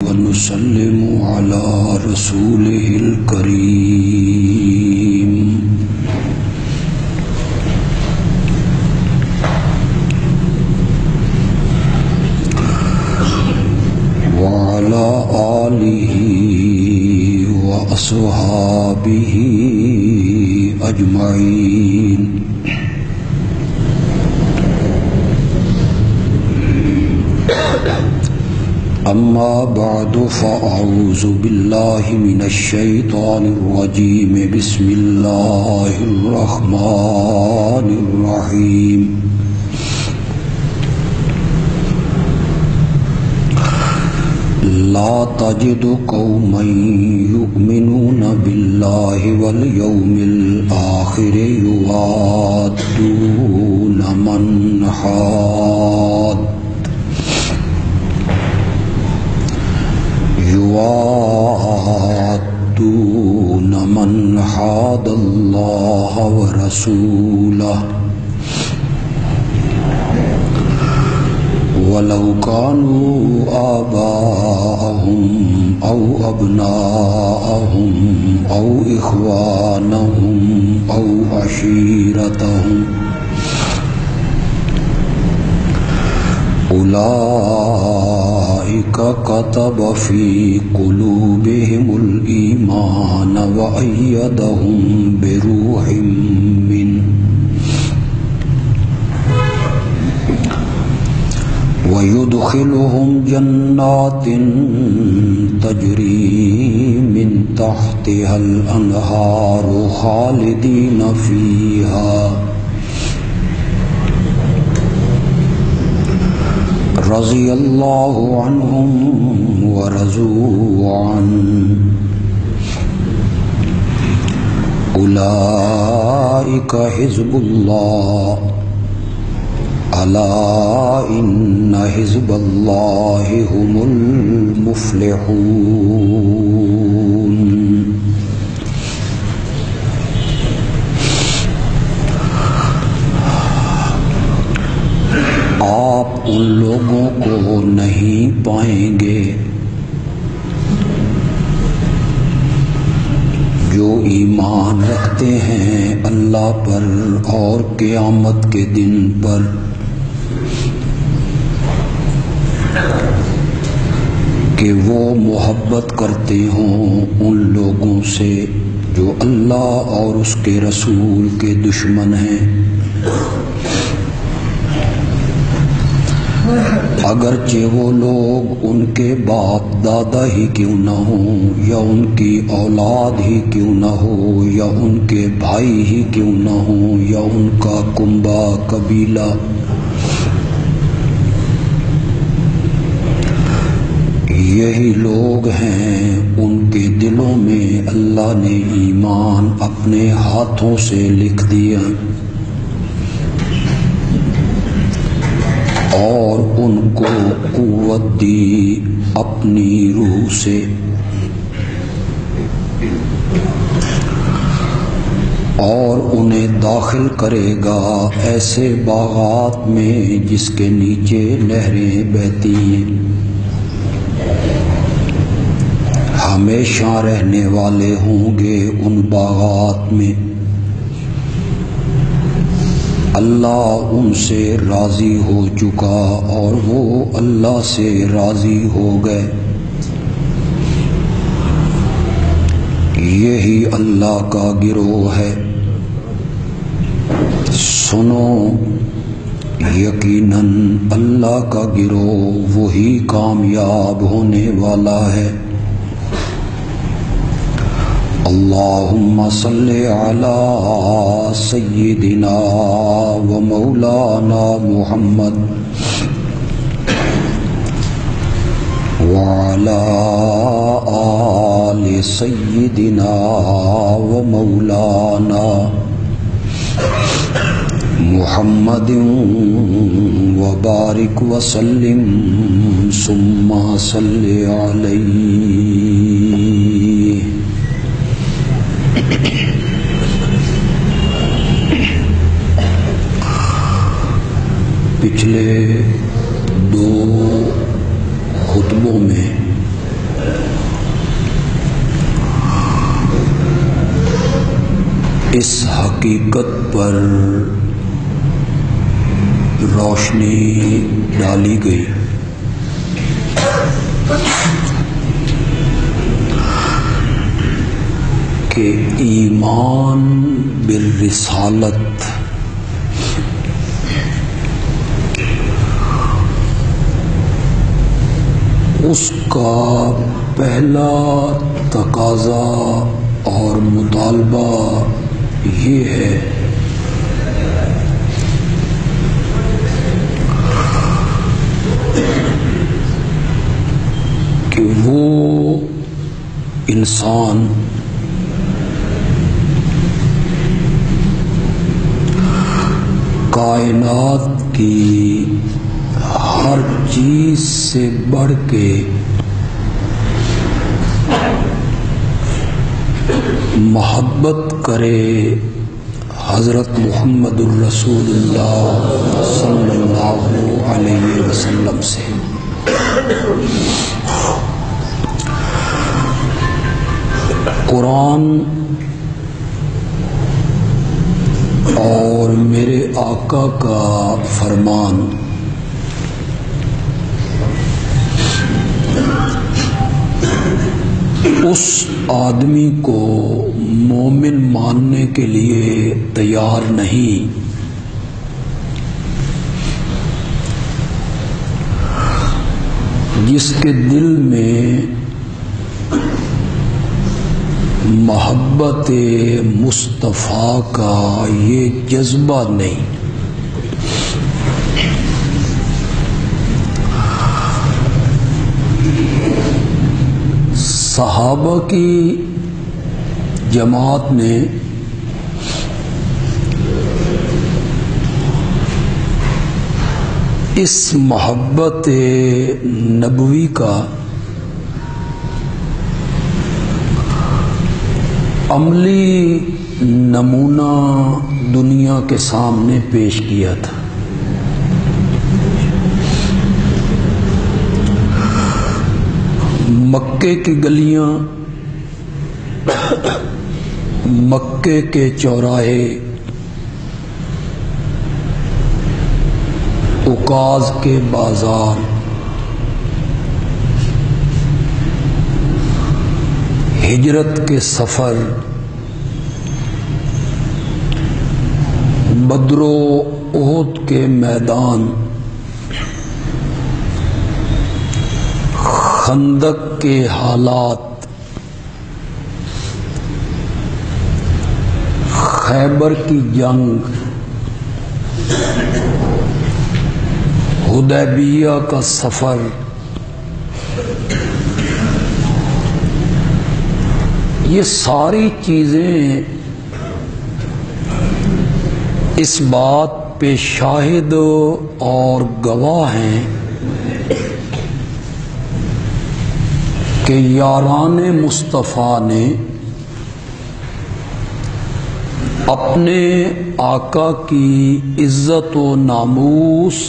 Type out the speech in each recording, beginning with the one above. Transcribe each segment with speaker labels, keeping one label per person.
Speaker 1: ونسلم على رسوله الكريم وعلى آله وأصحابه أجمعين. أما بعد فأعوذ بالله من الشيطان الرجيم. بسم الله الرحمن الرحيم. لا تجد قوما يؤمنون بالله واليوم الآخر يوادون من حاد الله ورسوله ولو كانوا آباءهم أو أبناءهم أو إخوانهم أو عشيرتهم أولئك كتب في قلوبهم الإيمان وأيدهم بروح منه ويدخلهم جنات تجري من تحتها الأنهار خالدين فيها رضي الله عنهم ورضوا عنه أولئك حزب الله ألا إن حزب الله هم المفلحون. آپ ان لوگوں کو نہیں پائیں گے جو ایمان رکھتے ہیں اللہ پر اور قیامت کے دن پر، کہ وہ محبت کرتے ہوں ان لوگوں سے جو اللہ اور اس کے رسول کے دشمن ہیں، اگرچہ وہ لوگ ان کے باپ دادا ہی کیوں نہ ہوں، یا ان کی اولاد ہی کیوں نہ ہو، یا ان کے بھائی ہی کیوں نہ ہوں، یا ان کا کنبہ قبیلہ. یہی لوگ ہیں ان کے دلوں میں اللہ نے ایمان اپنے ہاتھوں سے لکھ دیا اور ان کو قوت دی اپنی روح سے، اور انہیں داخل کرے گا ایسے باغات میں جس کے نیچے نہریں بہتی ہیں، ہمیشہ رہنے والے ہوں گے ان باغات میں. اللہ ان سے راضی ہو چکا اور وہ اللہ سے راضی ہو گئے. یہی اللہ کا گروہ ہے. سنو یقیناً اللہ کا گروہ وہی کامیاب ہونے والا ہے. اللہم صلی علی سیدنا و مولانا محمد وعلی آل سیدنا و مولانا محمد وبارک وسلم ثم صلی علیہ. پچھلے دو خطبوں میں اس حقیقت پر روشنی ڈالی گئی کہ ایمان بالرسالت اس کا پہلا تقاضا اور مطالبہ یہ ہے کہ وہ انسان کائنات کی ہر چیز سے بڑھ کے محبت کرے حضرت محمد الرسول اللہ صلی اللہ علیہ وسلم سے۔ قرآن اور میرے آقا کا فرمان اس آدمی کو مومن ماننے کے لیے تیار نہیں جس کے دل میں محبت مصطفیٰ کا یہ جذبہ نہیں۔ صحابہ کی جماعت نے اس محبت نبوی کا عملی نمونہ دنیا کے سامنے پیش کیا تھا۔ مکے کی گلیاں، مکے کے چوراہے، عکاظ کے بازار، ہجرت کے سفر، بدر و احد کے میدان، خندق کے حالات، خیبر کی جنگ، حدیبیہ کا سفر، یہ ساری چیزیں اس بات پہ شاہد اور گواہ ہیں کہ یاران مصطفیٰ نے اپنے آقا کی عزت و ناموس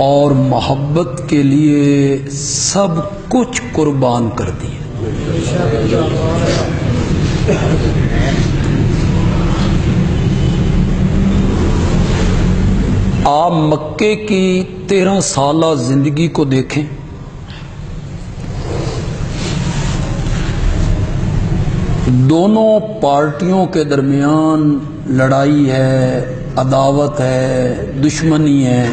Speaker 1: اور محبت کے لیے سب کچھ قربان کر دیا۔ آپ مکے کی 13 سالہ زندگی کو دیکھیں، دونوں پارٹیوں کے درمیان لڑائی ہے، عداوت ہے، دشمنی ہے،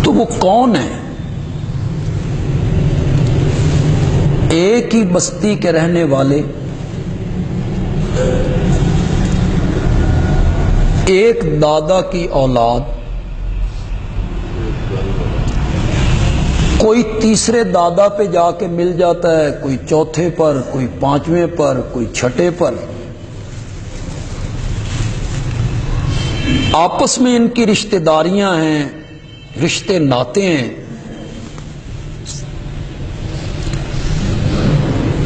Speaker 1: تو وہ کون ہے؟ ایک ہی بستی کے رہنے والے، ایک دادا کی اولاد، کوئی تیسرے دادا پہ جا کے مل جاتا ہے، کوئی چوتھے پر، کوئی پانچویں پر، کوئی چھٹے پر، آپس میں ان کی رشتہ داریاں ہیں، رشتے ناتے ہیں،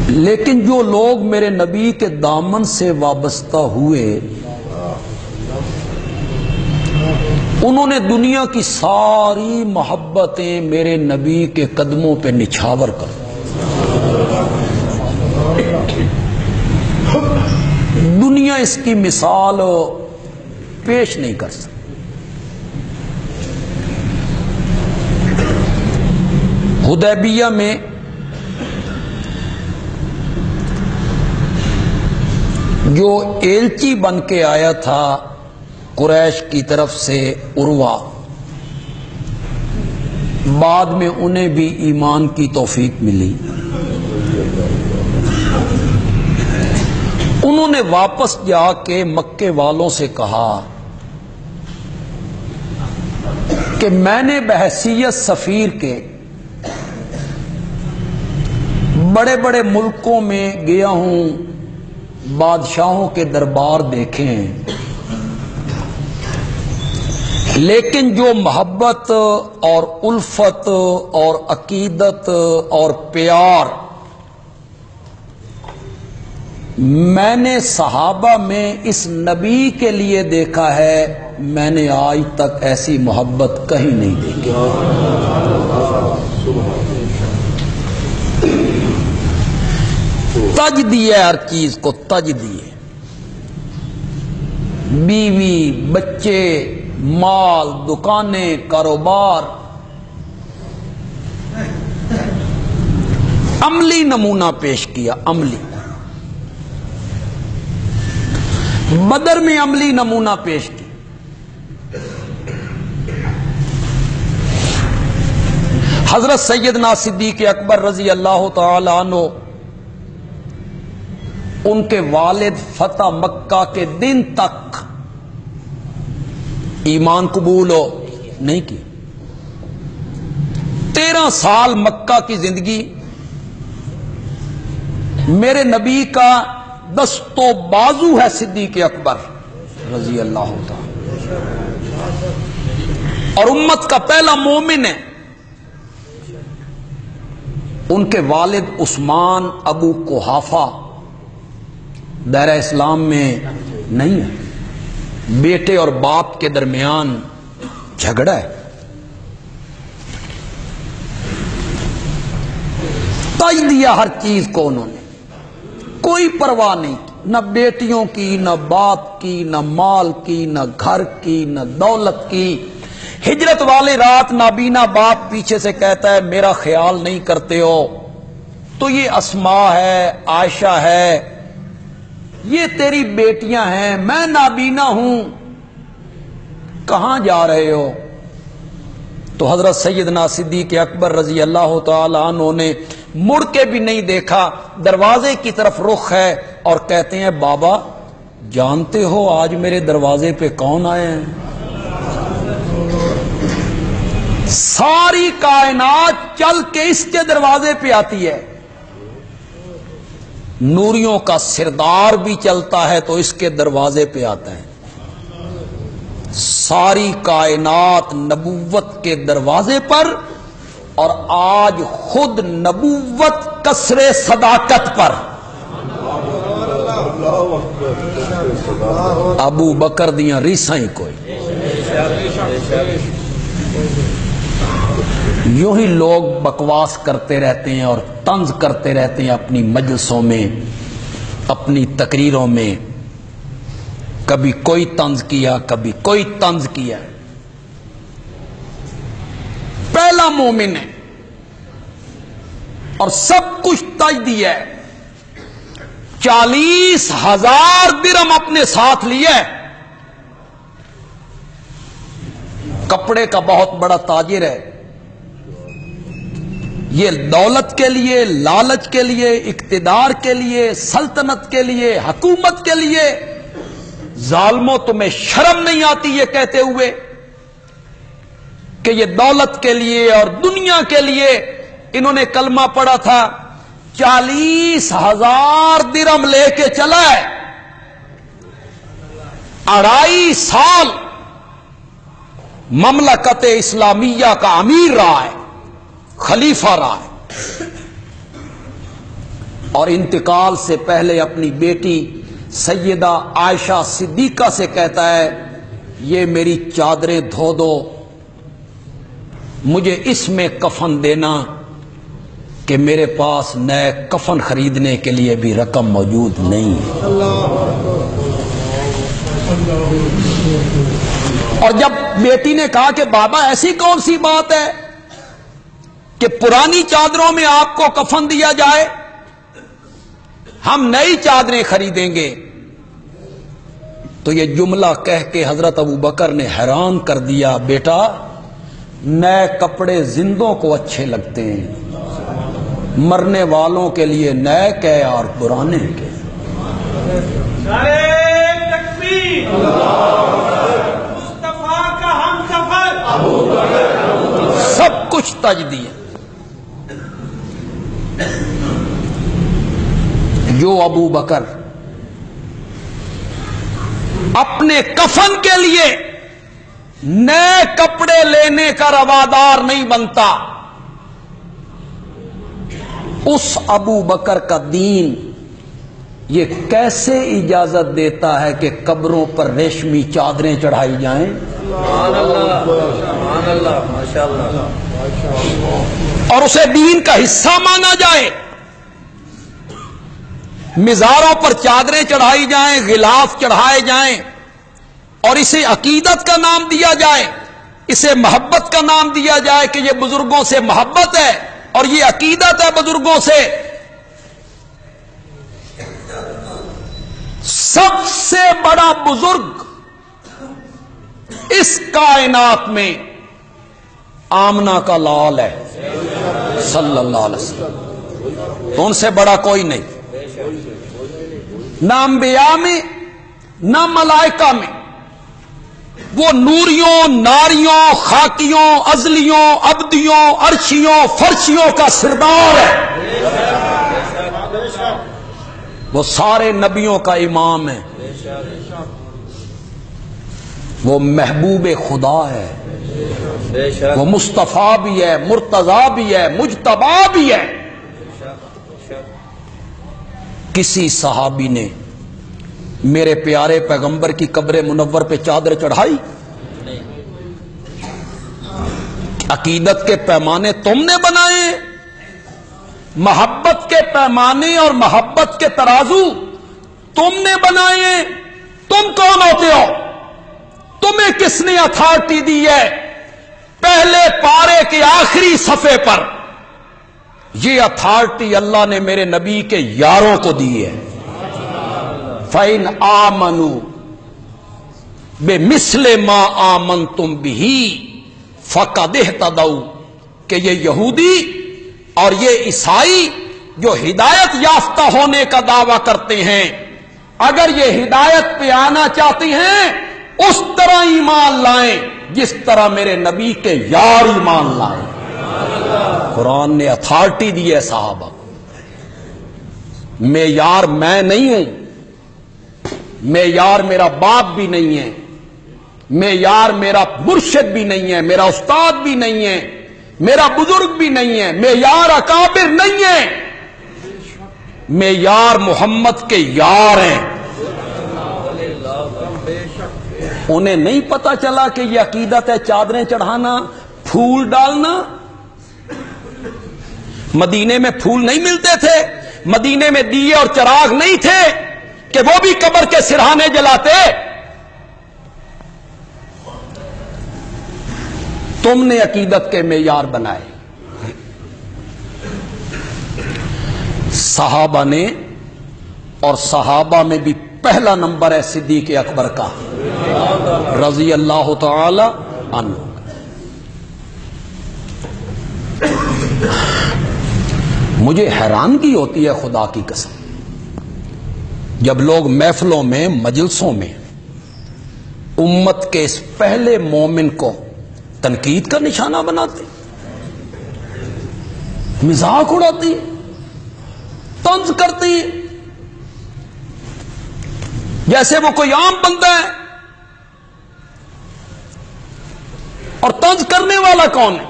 Speaker 1: لیکن جو لوگ میرے نبی کے دامن سے وابستہ ہوئے انہوں نے دنیا کی ساری محبتیں میرے نبی کے قدموں پہ نچھاور کر دنیا اس کی مثال پیش نہیں کر سکتی۔ حدیبیہ میں جو ایلچی بن کے آیا تھا قریش کی طرف سے عروہ، بعد میں انہیں بھی ایمان کی توفیق ملی، انہوں نے واپس جا کے مکے والوں سے کہا کہ میں نے بحیثیت سفیر کے بڑے بڑے ملکوں میں گیا ہوں، بادشاہوں کے دربار دیکھے ہیں، لیکن جو محبت اور الفت اور عقیدت اور پیار میں نے صحابہ میں اس نبی کے لیے دیکھا ہے، میں نے آج تک ایسی محبت کہیں نہیں دیکھی۔ تج دیے، ہر چیز کو تج دیے، بیوی، بچے، مال، دکانیں، کاروبار، عملی نمونہ پیش کیا۔ عملی بدر میں عملی نمونہ پیش کیا۔ حضرت سیدنا صدیق اکبر رضی اللہ تعالی عنہ، ان کے والد فتح مکہ کے دن تک ایمان قبول نہیں کی۔ 13 سال مکہ کی زندگی میرے نبی کا دست و بازو ہے صدیق اکبر رضی اللہ تعالی، اور امت کا پہلا مومن ہے۔ ان کے والد عثمان ابو قحافہ دائرہ اسلام میں نہیں ہے، بیٹے اور باپ کے درمیان جھگڑا ہے۔ تج دیا ہر چیز کو انہوں نے، کوئی پرواہ نہیں کی، نہ بیٹیوں کی، نہ باپ کی، نہ مال کی، نہ گھر کی، نہ دولت کی۔ ہجرت والے رات نابینا باپ پیچھے سے کہتا ہے میرا خیال نہیں کرتے ہو، تو یہ اسماء ہے، عائشہ ہے، یہ تیری بیٹیاں ہیں، میں نابینا ہوں، کہاں جا رہے ہو؟ تو حضرت سیدنا صدیق اکبر رضی اللہ تعالی عنہ نے مڑ کے بھی نہیں دیکھا، دروازے کی طرف رخ ہے، اور کہتے ہیں بابا جانتے ہو آج میرے دروازے پہ کون آئے ہیں؟ ساری کائنات چل کے اس کے دروازے پہ آتی ہے، نوریوں کا سردار بھی چلتا ہے تو اس کے دروازے پہ آتا ہے۔ ساری کائنات نبوت کے دروازے پر، اور آج خود نبوت کسر صداقت پر۔ ابو بکر دیاں ریساں ہی کوئی، یوں ہی لوگ بکواس کرتے رہتے ہیں اور طنز کرتے رہتے ہیں اپنی مجلسوں میں، اپنی تقریروں میں، کبھی کوئی طنز کیا، کبھی کوئی طنز کیا۔ پہلا مومن ہے اور سب کچھ تج دیا ہے، 40,000 درہم اپنے ساتھ لیا ہے۔ کپڑے کا بہت بڑا تاجر ہے، یہ دولت کے لیے، لالچ کے لیے، اقتدار کے لیے، سلطنت کے لیے، حکومت کے لیے، ظالموں تمہیں شرم نہیں آتی یہ کہتے ہوئے کہ یہ دولت کے لیے اور دنیا کے لیے انہوں نے کلمہ پڑھا تھا، 40,000 درہم لے کے چلا ہے، 2.5 سال مملکت اسلامیہ کا امیر رہا ہے، خلیفہ رہا ہے، اور انتقال سے پہلے اپنی بیٹی سیدہ عائشہ صدیقہ سے کہتا ہے یہ میری چادریں دھو دو، مجھے اس میں کفن دینا، کہ میرے پاس نئے کفن خریدنے کے لیے بھی رقم موجود نہیں ہے۔ اور جب بیٹی نے کہا کہ بابا ایسی کون سی بات ہے کہ پرانی چادروں میں آپ کو کفن دیا جائے، ہم نئی چادریں خریدیں گے، تو یہ جملہ کہہ کے حضرت ابو بکر نے حیران کر دیا، بیٹا نئے کپڑے زندوں کو اچھے لگتے ہیں، مرنے والوں کے لیے نئے کے اور پرانے کے۔
Speaker 2: مصطفیٰ کا ہم سفر
Speaker 1: سب کچھ تجدید۔ جو ابو بکر اپنے کفن کے لیے نئے کپڑے لینے کا روادار نہیں بنتا، اس ابو بکر کا دین یہ کیسے اجازت دیتا ہے کہ قبروں پر ریشمی چادریں چڑھائی جائیں؟
Speaker 2: سبحان اللہ سبحان اللہ ماشاءاللہ،
Speaker 1: اور اسے دین کا حصہ مانا جائے، مزاروں پر چادریں چڑھائی جائیں، غلاف چڑھائے جائیں، اور اسے عقیدت کا نام دیا جائے، اسے محبت کا نام دیا جائے کہ یہ بزرگوں سے محبت ہے اور یہ عقیدت ہے بزرگوں سے۔ سب سے بڑا بزرگ اس کائنات میں آمنہ کا لال ہے صلی اللہ علیہ وسلم، تو ان سے بڑا کوئی نہیں، نہ انبیاء میں نہ ملائکہ میں۔ وہ نوریوں، ناریوں، خاکیوں، ازلیوں، ابدیوں، عرشیوں، فرشیوں کا سردار ہے، وہ سارے نبیوں کا امام ہے، وہ محبوب خدا ہے، وہ مصطفیٰ بھی ہے، مرتضیٰ بھی ہے، مجتبی بھی ہے۔ کسی صحابی نے میرے پیارے پیغمبر کی قبر منور پہ چادر چڑھائی؟ عقیدت کے پیمانے تم نے بنائے، محبت کے پیمانے اور محبت کے ترازو تم نے بنائے۔ تم کون ہوتے ہو؟ تمہیں کس نے اتھارٹی دی ہے پہلے پارے کے آخری صفحے پر؟ یہ اتھارٹی اللہ نے میرے نبی کے یاروں کو دی ہے۔ فَإِنْ آمَنُوا بِمِثْلِ مَا آمَنْتُمْ بِهِ فَقَدِ اهْتَدَوْا، کہ یہ یہودی اور یہ عیسائی جو ہدایت یافتہ ہونے کا دعویٰ کرتے ہیں، اگر یہ ہدایت پہ آنا چاہتی ہیں اس طرح ایمان لائیں جس طرح میرے نبی کے یار ایمان لائیں۔ قرآن نے اتھارٹی دی ہے صحابہ، معیار میں نہیں ہوں، معیار میرا باپ بھی نہیں ہے، معیار میرا مرشد بھی نہیں ہے، میرا استاد بھی نہیں ہے، میرا بزرگ بھی نہیں ہے، معیار اکابر نہیں ہے، معیار محمد کے یار ہیں۔ انہیں نہیں پتا چلا کہ یہ عقیدت ہے چادریں چڑھانا، پھول ڈالنا؟ مدینے میں پھول نہیں ملتے تھے، مدینے میں دیے اور چراغ نہیں تھے کہ وہ بھی قبر کے سرہانے جلاتے؟ تم نے عقیدت کے معیار بنائے۔ صحابہ نے، اور صحابہ میں بھی پہلا نمبر ہے صدیق اکبر کا رضی اللہ تعالی عنہ۔ مجھے حیرانگی ہوتی ہے خدا کی قسم، جب لوگ محفلوں میں، مجلسوں میں امت کے اس پہلے مومن کو تنقید کا نشانہ بناتے، مذاق اڑاتی، طنز کرتی، جیسے وہ کوئی عام بندہ ہے۔ اور طنز کرنے والا کون ہے؟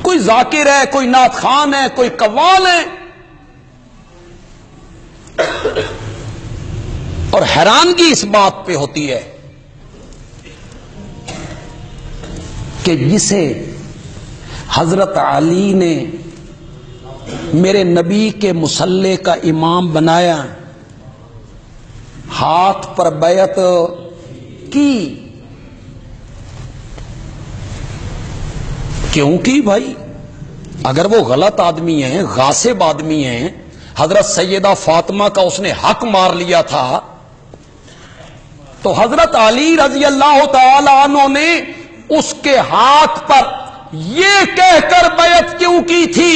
Speaker 1: کوئی ذاکر ہے، کوئی نعت خوان ہے، کوئی قوال ہے۔ اور حیرانگی اس بات پہ ہوتی ہے کہ جسے حضرت علی نے میرے نبی کے مصلی کا امام بنایا، ہاتھ پر بیعت کی، کیوں کی بھائی؟ اگر وہ غلط آدمی ہیں، غاصب آدمی ہیں، حضرت سیدہ فاطمہ کا اس نے حق مار لیا تھا، تو حضرت علی رضی اللہ تعالی عنہ نے اس کے ہاتھ پر یہ کہہ کر بیعت کیوں کی تھی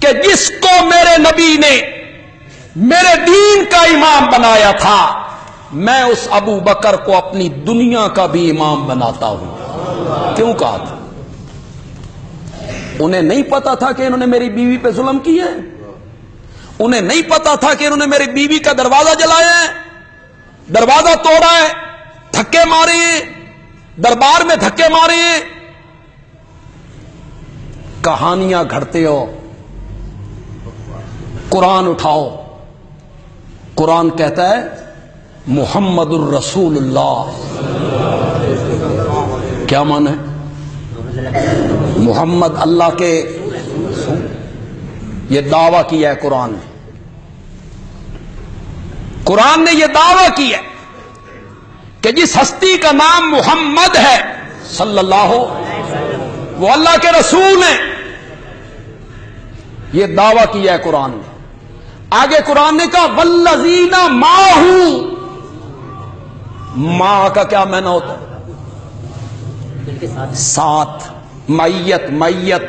Speaker 1: کہ جس کو میرے نبی نے میرے دین کا امام بنایا تھا، میں اس ابو بکر کو اپنی دنیا کا بھی امام بناتا ہوں؟ کیوں کہا تھا؟ انہیں نہیں پتا تھا کہ انہوں نے میری بیوی پہ ظلم کیا ہے؟ انہیں نہیں پتا تھا کہ انہوں نے میری بیوی کا دروازہ جلایا ہے، دروازہ توڑا ہے، دھکے مارے ہیں، دربار میں دھکے مارے ہیں؟ کہانیاں گھڑتے ہو، قرآن اٹھاؤ۔ قرآن کہتا ہے محمد الرسول اللہ، کیا معنی ہے؟ محمد اللہ کے، یہ دعویٰ کیا ہے قرآن نے، قرآن نے یہ دعویٰ کیا کہ جس ہستی کا نام محمد ہے صلی اللہ، وہ اللہ کے رسول ہیں، یہ دعویٰ کیا ہے قرآن نے۔ آگے قرآن نے کہا والذین معہ، ماں کا کیا معنی ہوتا ہے؟ ساتھ، معیت، معیت،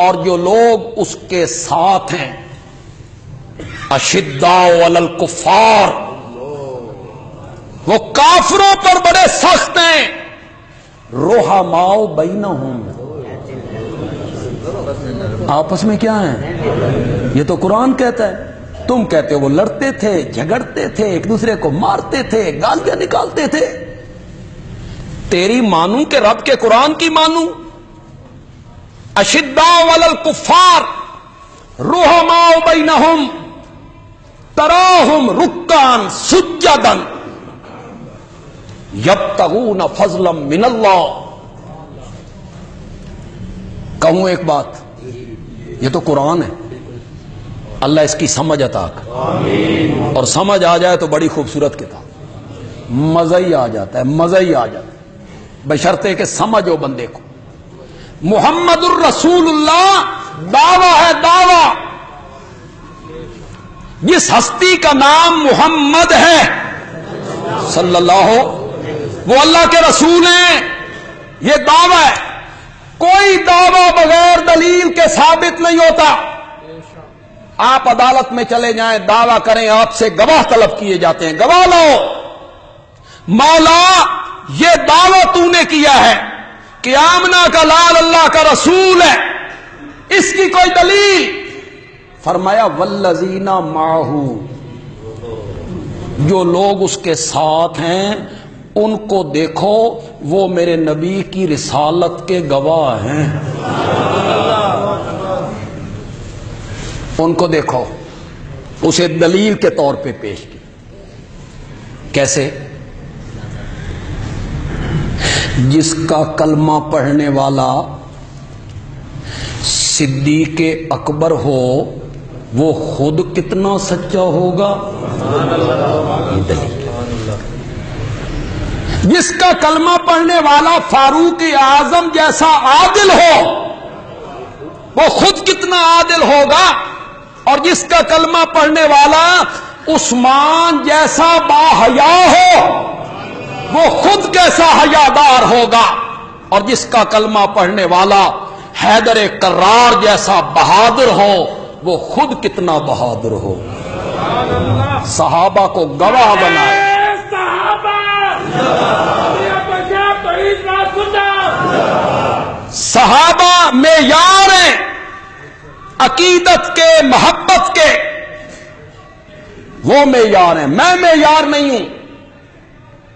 Speaker 1: اور جو لوگ اس کے ساتھ ہیں، اشداء علی الکفار، وہ کافروں پر بڑے سخت ہیں، رحماء بینہم، آپس میں کیا ہیں؟ یہ تو قرآن کہتا ہے، تم کہتے ہو وہ لڑتے تھے، جھگڑتے تھے، ایک دوسرے کو مارتے تھے، گالیاں نکالتے تھے۔ تیری مانوں کہ رب کے قرآن کی مانوں؟ اشداء علی الکفار رحماء بینہم تراہم رکعا سجدا یبتغون فضلا من اللہ۔ کہوں ایک بات، یہ تو قرآن ہے، اللہ اس کی سمجھ عطا کرے، اور سمجھ آ جائے تو بڑی خوبصورت کتاب، مزہ ہی آ جاتا ہے، مزہ ہی آ جاتا ہے، بشرطے کہ سمجھ ہو بندے کو۔ محمد الرسول اللہ دعویٰ ہے، دعویٰ، جس ہستی کا نام محمد ہے صلی اللہ، وہ اللہ کے رسول ہیں، یہ دعویٰ ہے۔ کوئی دعویٰ بغیر دلیل کے ثابت نہیں ہوتا۔ آپ عدالت میں چلے جائیں، دعویٰ کریں، آپ سے گواہ طلب کیے جاتے ہیں، گواہ لاؤ۔ مولا یہ دعویٰ تو نے کیا ہے کہ آمنہ کا لال اللہ کا رسول ہے، اس کی کوئی دلیل؟ فرمایا والذین معہ، جو لوگ اس کے ساتھ ہیں ان کو دیکھو، وہ میرے نبی کی رسالت کے گواہ ہیں، ان کو دیکھو۔ اسے دلیل کے طور پہ پیش کی، کیسے؟ جس کا کلمہ پڑھنے والا صدیق اکبر ہو، وہ خود کتنا سچا ہوگا، یہ دلیل۔ جس کا کلمہ پڑھنے والا فاروق اعظم جیسا عادل ہو، وہ خود کتنا عادل ہوگا، اور جس کا کلمہ پڑھنے والا عثمان جیسا باحیا ہو، وہ خود کیسا حیادار ہوگا، اور جس کا کلمہ پڑھنے والا حیدر کرار جیسا بہادر ہو، وہ خود کتنا بہادر ہو۔ صحابہ کو گواہ بنائے۔ صحابہ معیار ہیں عقیدت کے، محبت کے، وہ معیار ہیں، میں معیار نہیں ہوں۔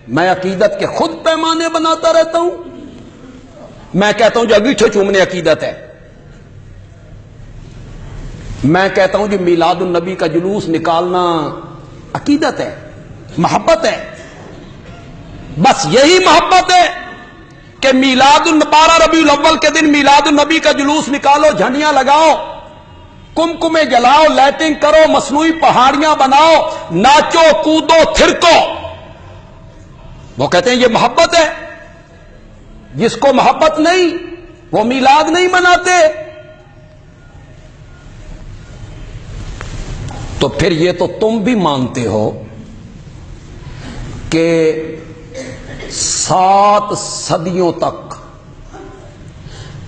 Speaker 1: میں عقیدت کے خود پیمانے بناتا رہتا ہوں۔ میں کہتا ہوں جو انگیٹھے چومنے عقیدت ہے، میں کہتا ہوں جو میلاد النبی کا جلوس نکالنا عقیدت ہے، محبت ہے، بس یہی محبت ہے کہ میلاد 12 ربیع الاول کے دن میلاد النبی کا جلوس نکالو، جھنڈیاں لگاؤ، کمکمے جلاؤ، لائٹنگ کرو، مصنوعی پہاڑیاں بناؤ، ناچو کودو تھرکو، وہ کہتے ہیں یہ محبت ہے. جس کو محبت نہیں وہ میلاد نہیں مناتے. تو پھر یہ تو تم بھی مانتے ہو کہ 7 صدیوں تک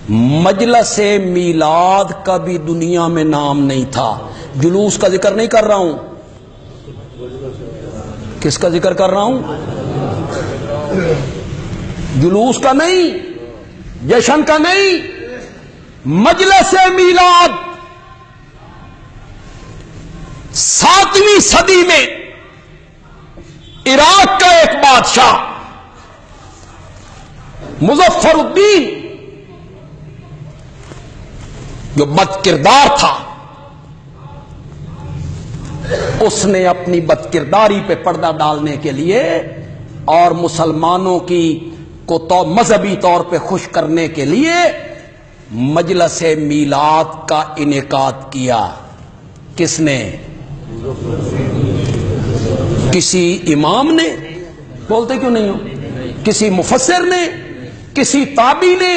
Speaker 1: مجلس میلاد کا بھی دنیا میں نام نہیں تھا. جلوس کا ذکر نہیں کر رہا ہوں، کس کا ذکر کر رہا ہوں؟ جلوس کا نہیں، جشن کا نہیں، مجلس میلاد. 7ویں صدی میں عراق کا ایک بادشاہ مظفر الدین جو بد کردار تھا، اس نے اپنی بد کرداری پہ پردہ ڈالنے کے لیے اور مسلمانوں کو مذہبی طور پہ خوش کرنے کے لیے مجلس میلاد کا انعقاد کیا. کس نے؟ کسی امام نے؟ بولتے کیوں نہیں ہو؟ کسی مفسر نے؟ کسی تابعی نے؟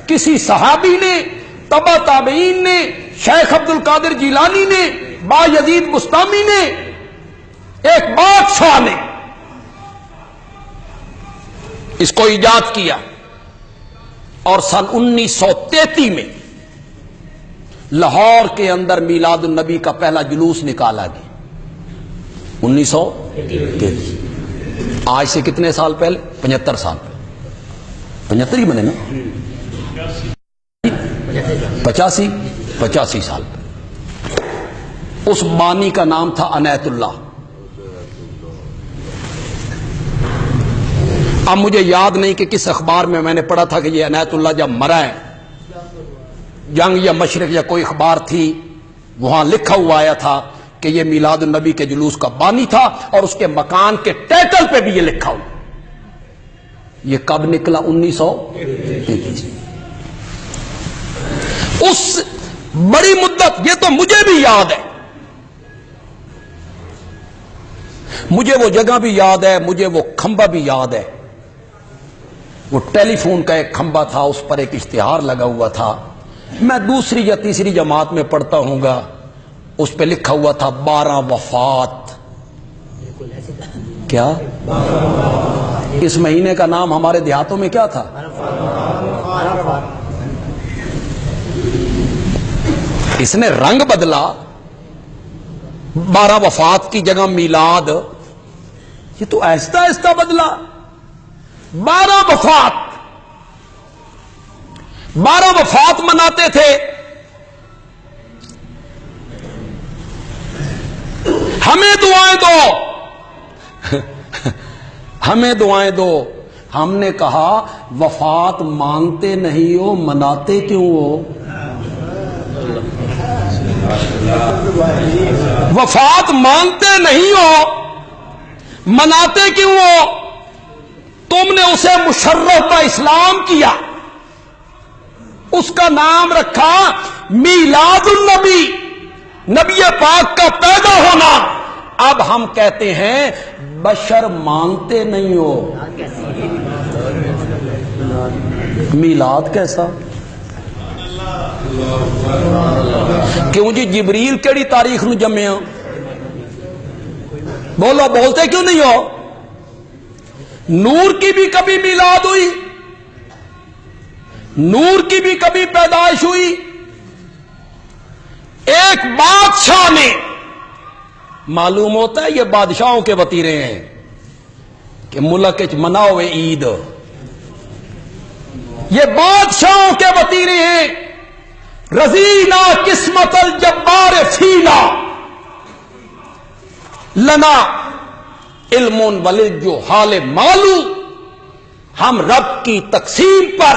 Speaker 1: کسی صحابی نے؟ تبع تابعین نے؟ شیخ عبد القادر جیلانی نے؟ بایزید بستامی نے؟ ایک بادشاہ نے اس کو ایجاد کیا. اور سن 1933 میں لاہور کے اندر میلاد النبی کا پہلا جلوس نکالا گیا. 1933. آج سے کتنے سال پہلے؟ 75 سال پہلے. 75 ہی بنے نا؟ 85 سال پہلے. اس بانی کا نام تھا عنایت اللہ. اب مجھے یاد نہیں کہ کس اخبار میں نے پڑھا تھا کہ یہ عنایت اللہ جب مرا ہے، جنگ یا مشرق یا کوئی اخبار تھی، وہاں لکھا ہوا آیا تھا کہ یہ میلاد النبی کے جلوس کا بانی تھا، اور اس کے مکان کے ٹائٹل پہ بھی یہ لکھا ہوا. یہ کب نکلا؟ 1933. اس بڑی مدت، یہ تو مجھے بھی یاد ہے، مجھے وہ جگہ بھی یاد ہے، مجھے وہ کھمبا بھی یاد ہے. وہ ٹیلی فون کا ایک کھمبا تھا، اس پر ایک اشتہار لگا ہوا تھا. میں 2ری یا 3ری جماعت میں پڑھتا ہوں گا، اس پہ لکھا ہوا تھا 12 وفات. کیا اس مہینے کا نام ہمارے دیہاتوں میں کیا تھا؟ اس نے رنگ بدلا. 12 وفات کی جگہ میلاد، یہ تو آہستہ آہستہ بدلا. 12 وفات مناتے تھے. ہمیں دعائیں دو، ہمیں دعائیں دو. ہم نے کہا وفات مانتے نہیں ہو، مناتے کیوں ہو؟ وفات مانتے نہیں ہو، مناتے کیوں ہو؟ تم نے اسے مشرف اسلام کیا، اس کا نام رکھا میلاد النبی، نبی پاک کا پیدا ہونا. اب ہم کہتے ہیں بشر مانتے نہیں ہو. میلاد کیسا؟ کیوں جی؟ جبریل کیڑی تاریخ نو جمیا؟ بولو، بولتے کیوں نہیں ہو؟ نور کی بھی کبھی میلاد ہوئی، نور کی بھی کبھی پیدائش ہوئی. ایک بادشاہ نے، معلوم ہوتا ہے یہ بادشاہوں کے وتیرے ہیں کہ ملک مناؤ عید، یہ بادشاہوں کے وتیرے ہیں. رضینا قسمت الجبار فینا لنا علم وللجہال مالو. ہم رب کی تقسیم پر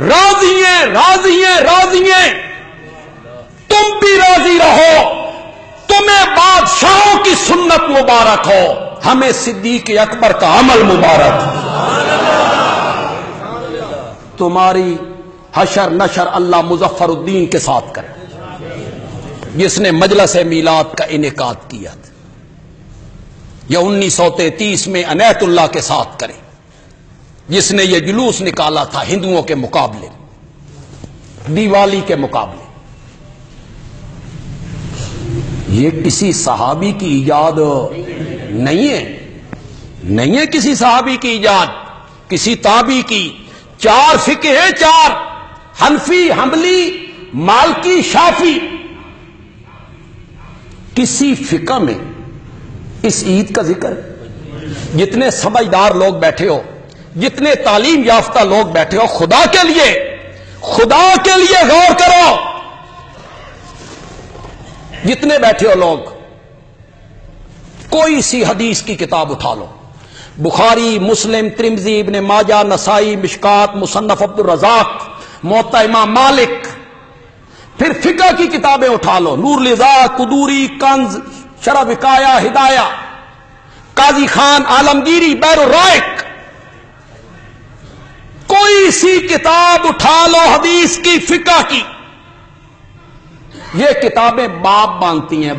Speaker 1: راضی ہیں، راضی ہیں، راضی ہیں. تم بھی راضی رہو، تمہیں بادشاہوں کی سنت مبارک ہو، ہمیں صدیق اکبر کا عمل مبارک ہو. تمہاری حشر نشر اللہ مظفر الدین کے ساتھ کرے جس نے مجلس میلاد کا انعقاد کیا تھا، یا 1933 میں عنایت اللہ کے ساتھ کرے جس نے یہ جلوس نکالا تھا ہندوؤں کے مقابلے، دیوالی کے مقابلے۔ یہ کسی صحابی کی ایجاد نہیں ہے کسی صحابی کی ایجاد، کسی تابعی کی۔ 4 فقہ ہیں، 4 حنفی، حنبلی، مالکی، شافعی۔ کسی فقہ میں اس عید کا ذکر ہے؟ جتنے سمجھدار لوگ بیٹھے ہو، جتنے تعلیم یافتہ لوگ بیٹھے ہو، خدا کے لیے غور کرو۔ جتنے بیٹھے ہو لوگ، کوئی سی حدیث کی کتاب اٹھا لو، بخاری، مسلم، ترمذی، ابن ماجہ، نسائی، مشکات، مصنف عبد الرزاق، موطا امام مالک، پھر فقہ کی کتابیں اٹھا لو، نور لزا، قدوری، کنز، شرح وقایہ، ہدایہ، قاضی خان، عالمگیری، بیر الرائق، کوئی سی کتاب اٹھا لو حدیث کی، فقہ کی۔ یہ کتابیں باب باندھتی ہیں،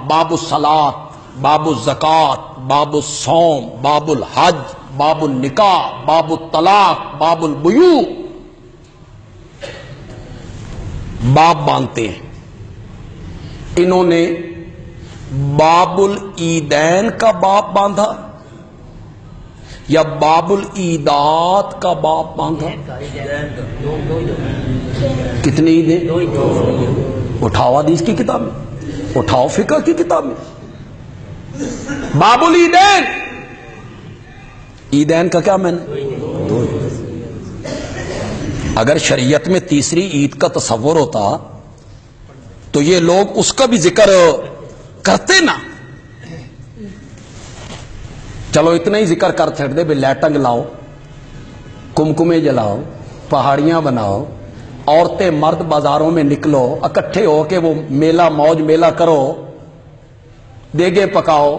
Speaker 1: باب الصلاۃ، باب الزکوٰۃ، باب الصوم، باب الحج، باب النکاح، باب الطلاق، باب البیوع، باب باندھتے ہیں۔ انہوں نے باب العیدین کا باب باندھا یا باب العیدات کا باب باندھا؟ کتنی عیدیں؟ اٹھاؤ حدیث کی کتاب میں، اٹھاؤ فقہ کی کتاب میں، باب العیدین۔ عیدین کا کیا معنی؟ اگر شریعت میں تیسری عید کا تصور ہوتا تو یہ لوگ اس کا بھی ذکر کرتے نا۔ چلو اتنا ہی ذکر کر چھڑ دے، لیٹنگ لاؤ، کمکمے جلاؤ، پہاڑیاں بناؤ، عورتیں مرد بازاروں میں نکلو، اکٹھے ہو کے وہ میلہ موج میلہ کرو، دیگے پکاؤ،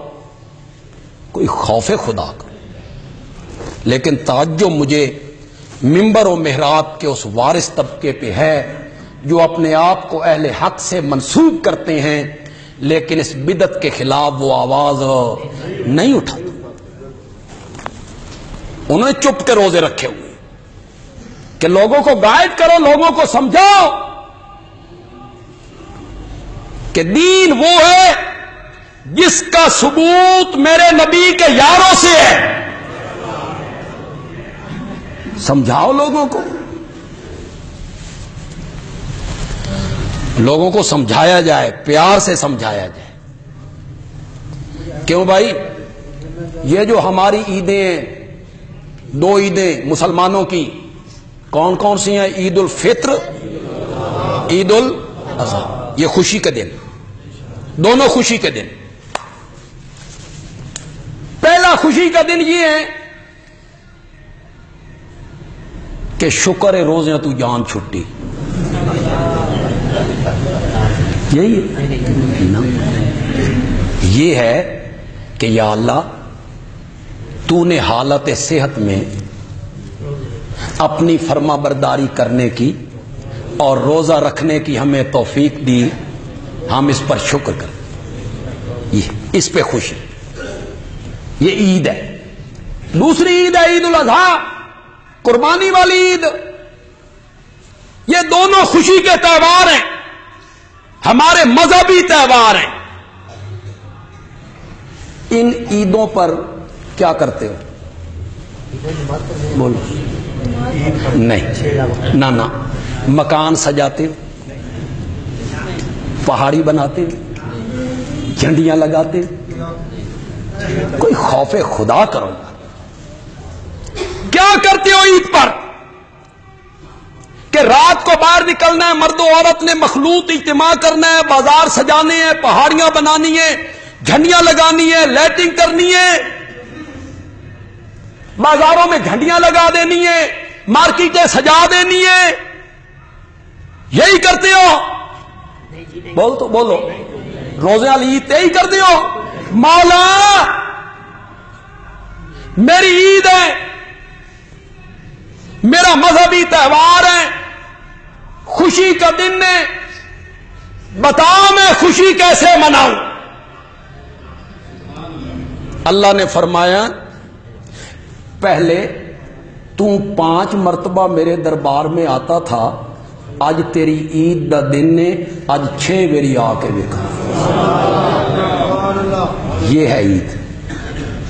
Speaker 1: کوئی خوف خدا کا۔ لیکن تعجب مجھے منبر و محراب کے اس وارث طبقے پہ ہے جو اپنے آپ کو اہل حق سے منسوب کرتے ہیں، لیکن اس بدعت کے خلاف وہ آواز نہیں اٹھاتے۔ انہوں نے چپ کے روزے رکھے ہوئے کہ لوگوں کو گائیڈ کرو، لوگوں کو سمجھاؤ کہ دین وہ ہے جس کا ثبوت میرے نبی کے یاروں سے ہے۔ سمجھاؤ لوگوں کو سمجھایا جائے، پیار سے سمجھایا جائے۔ کیوں بھائی؟ یہ جو ہماری عیدیں، 2 عیدیں مسلمانوں کی کون کون سی ہیں؟ عید الفطر، عید الاضحیٰ، یہ خوشی کے دن، دونوں خوشی کے دن۔ پہلا خوشی کا دن یہ ہے کہ شکر روزیاں تو جان چھٹی، یہی یہ ہے کہ یا اللہ تو نے حالت صحت میں اپنی فرما برداری کرنے کی اور روزہ رکھنے کی ہمیں توفیق دی، ہم اس پر شکر کریں، اس پہ خوشی۔ یہ عید ہے۔ دوسری عید ہے عید الاضحیٰ، قربانی والی عید۔ یہ دونوں خوشی کے تہوار ہیں، ہمارے مذہبی تہوار ہیں۔ ان عیدوں پر کیا کرتے ہو؟ بولو۔ نہیں، نہ مکان سجاتے ہو، پہاڑی بناتے ہو، جھنڈیاں لگاتے ہو، کوئی خوف خدا کرو۔ کیا کرتے ہو عید پر؟ کہ رات کو باہر نکلنا ہے، مرد و عورت نے مخلوط اجتماع کرنا ہے، بازار سجانے ہیں، پہاڑیاں بنانی ہیں، جھنڈیاں لگانی ہے، لائٹنگ کرنی ہے، بازاروں میں جھنڈیاں لگا دینی ہے، مارکیٹیں سجا دینی ہے۔ یہی کرتے ہو؟ بولو روزے والی عید یہی کرتے ہو؟ مولا میری عید ہے، میرا مذہبی تہوار ہے، خوشی کا دن ہے، بتاؤ میں خوشی کیسے مناؤں؟ اللہ نے فرمایا پہلے تو 5 مرتبہ میرے دربار میں آتا تھا، اج تیری عید دا دن نے، اج 6 باری آ کے دیکھا۔ یہ ہے عید،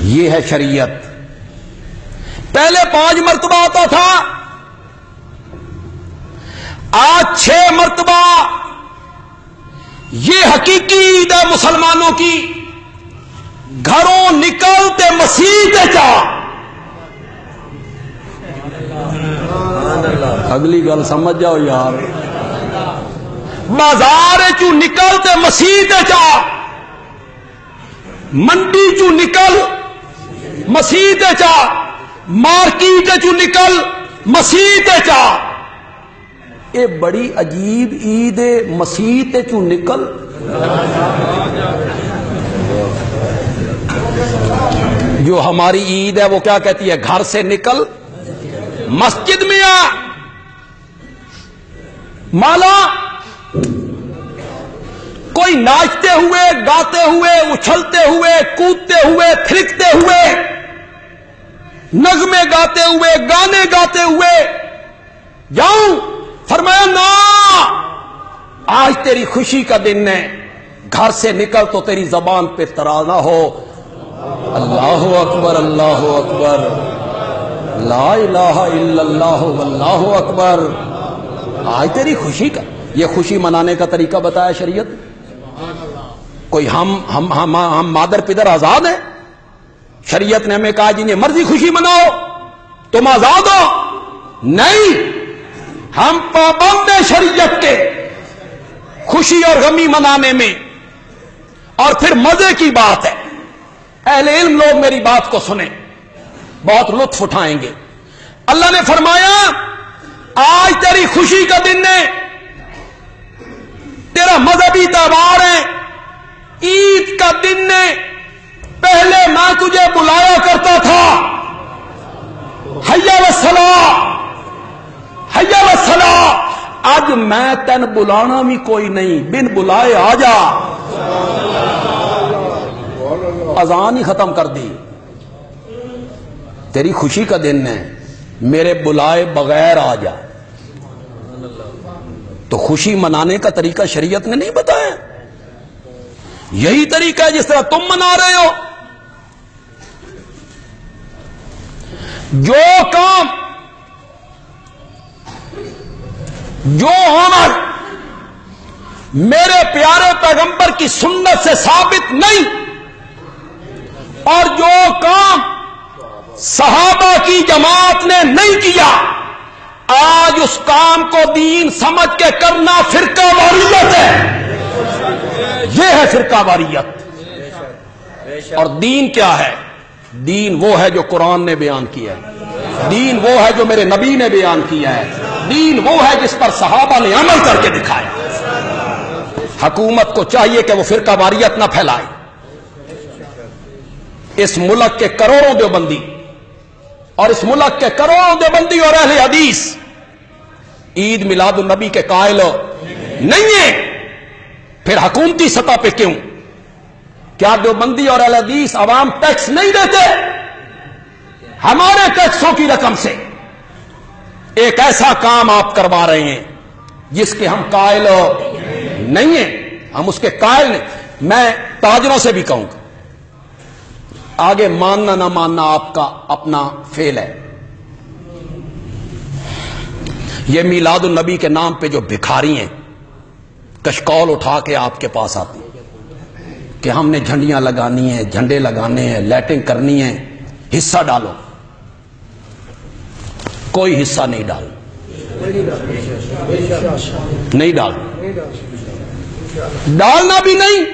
Speaker 1: یہ ہے شریعت۔ پہلے 5 مرتبہ آتا تھا، آج 6 مرتبہ۔ یہ حقیقی عید ہے مسلمانوں کی۔ گھروں نکلتے مسیح چا، اگلی گل سمجھ جاؤ یار، بازار چو نکلتے مسیح چا، منڈی چو نکل مسیح چا، مارکیٹ چو نکل مسیح چا۔ یہ بڑی عجیب عید ہے، مسیح چو نکل۔ جو ہماری عید ہے وہ کیا کہتی ہے؟ گھر سے نکل مسجد میں آ۔ مالا کوئی ناچتے ہوئے، گاتے ہوئے، اچھلتے ہوئے، کودتے ہوئے، تھرکتے ہوئے، نغمے گاتے ہوئے، گانے گاتے ہوئے جاؤں؟ فرمایا نا، آج تیری خوشی کا دن ہے، گھر سے نکل تو تیری زبان پہ ترانہ ہو، اللہ اکبر، اللہ اکبر، لا الہ الا اللہ واللہ اکبر۔ آج تیری خوشی کا، یہ خوشی منانے کا طریقہ بتایا شریعت۔ کوئی ہم مادر پدر آزاد ہیں؟ شریعت نے ہمیں کہا جنہیں مرضی خوشی مناؤ، تم آزاد ہو؟ نہیں، ہم پابند ہیں شریعت کے، خوشی اور غمی منانے میں۔ اور پھر مزے کی بات ہے، اہل علم لوگ میری بات کو سنیں، بہت لطف اٹھائیں گے۔ اللہ نے فرمایا آج تیری خوشی کا دن ہے، تیرا مذہبی تہوار ہے، عید کا دن ہے۔ پہلے میں تجھے بلایا کرتا تھا، حیا والصلاۃ، حیا والصلاۃ۔ آج میں تن بلانا بھی کوئی نہیں، بن بلائے آ جا۔ اذان ہی ختم کر دی۔ تیری خوشی کا دن ہے، میرے بلائے بغیر آ جا۔ تو خوشی منانے کا طریقہ شریعت نے نہیں بتایا، یہی طریقہ ہے جس طرح تم منا رہے ہو۔ جو کام، جو عمل میرے پیارے پیغمبر کی سنت سے ثابت نہیں، اور جو کام صحابہ کی جماعت نے نہیں کیا، آج اس کام کو دین سمجھ کے کرنا فرقہ واریت ہے۔ یہ ہے فرقہ واریت۔ اور دین کیا ہے؟ دین وہ ہے جو قرآن نے بیان کیا ہے، دین وہ ہے جو میرے نبی نے بیان کیا ہے، دین وہ ہے جس پر صحابہ نے عمل کر کے دکھایا۔ حکومت کو چاہیے کہ وہ فرقہ واریت نہ پھیلائے۔ اس ملک کے کروڑوں دیوبندی اور اس ملک کے کروڑوں دیوبندی اور اہل حدیث عید میلاد النبی کے قائل نہیں ہیں، پھر حکومتی سطح پہ کیوں؟ کیا دیوبندی اور اہل حدیث عوام ٹیکس نہیں دیتے؟ ہمارے ٹیکسوں کی رقم سے ایک ایسا کام آپ کروا رہے ہیں جس کے ہم قائل نہیں ہیں، ہم اس کے قائل نہیں۔ میں تاجروں سے بھی کہوں گا، آگے ماننا نہ ماننا آپ کا اپنا فعل ہے۔ یہ میلاد النبی کے نام پہ جو بھکاری ہیں، کشکول اٹھا کے آپ کے پاس آتے ہیں کہ ہم نے جھنڈیاں لگانی ہیں، جھنڈے لگانے ہیں، لائٹنگ کرنی ہے، حصہ ڈالو۔ کوئی حصہ نہیں ڈال، نہیں ڈال، ڈالنا بھی نہیں،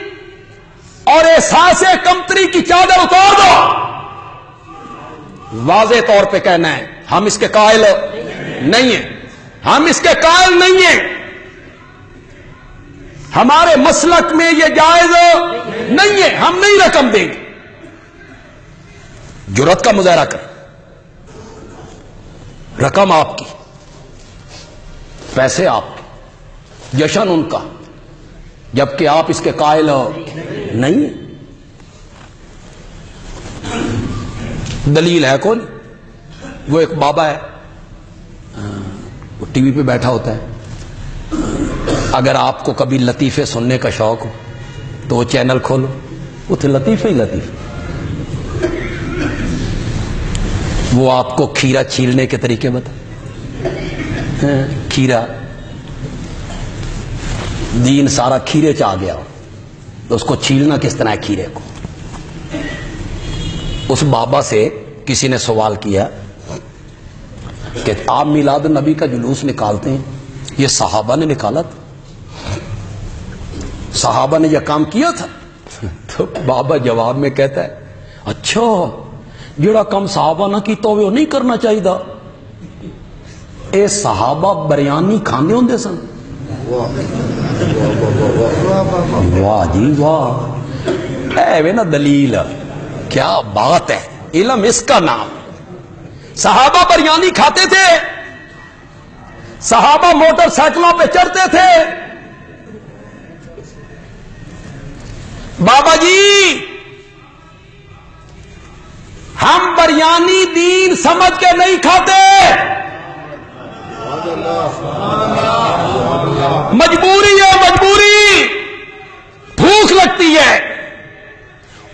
Speaker 1: اور احساس کمتری کی چادر اتار دو۔ واضح طور پہ کہنا ہے ہم اس کے قائل نہیں ہیں، ہم اس کے قائل نہیں ہیں، ہمارے مسلک میں یہ جائز نہیں ہے، ہم نہیں رقم دیں گے۔ جرأت کا مظاہرہ کر، رقم آپ کی، پیسے آپ کے، جشن ان کا، جبکہ آپ اس کے قائل نہیں ہیں۔ دلیل ہے کون؟ وہ ایک بابا ہے، وہ ٹی وی پہ بیٹھا ہوتا ہے، اگر آپ کو کبھی لطیفے سننے کا شوق ہو تو وہ چینل کھولو، وہ تھے لطیفے ہی لطیفے، وہ آپ کو کھیرا چھیلنے کے طریقے بتا، کھیرا دین سارا کھیرے چ آ گیا ہو تو اس کو چھیلنا کس طرح ہے کھیرے کو۔ اس بابا سے کسی نے سوال کیا کہ آپ میلاد النبی کا جلوس نکالتے ہیں، یہ صحابہ نے نکالا تھا، صحابہ نے یہ کام کیا تھا؟ تو بابا جواب میں کہتا ہے اچھا جڑا کام صحابہ نہ کیتا ہوئے وہ نہیں کرنا چاہیے دا، اے صحابہ بریانی کھانے ہوندے سن؟ واہ جی واہ، اے نا دلیل، کیا بات ہے، علم اس کا نام۔ صحابہ بریانی کھاتے تھے، صحابہ موٹر سائیکلوں پہ چڑھتے تھے۔ بابا جی ہم بریانی دین سمجھ کے نہیں کھاتے، مجبوری ہے، مجبوری، بھوک لگتی ہے،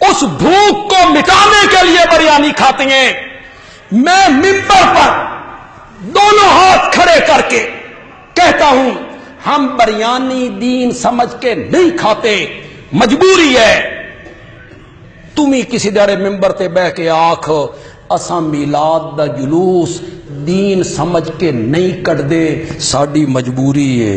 Speaker 1: اس بھوک کو مٹانے کے لیے بریانی کھاتے ہیں۔ میں ممبر پر دونوں ہاتھ کھڑے کر کے کہتا ہوں ہم بریانی دین سمجھ کے نہیں کھاتے، مجبوری ہے۔ تم ہی کسی دڑے ممبر تے بہ کے آکھ اساں میلاد دا جلوس دین سمجھ کے نہیں کٹ دے، ساڈی مجبوری ہے۔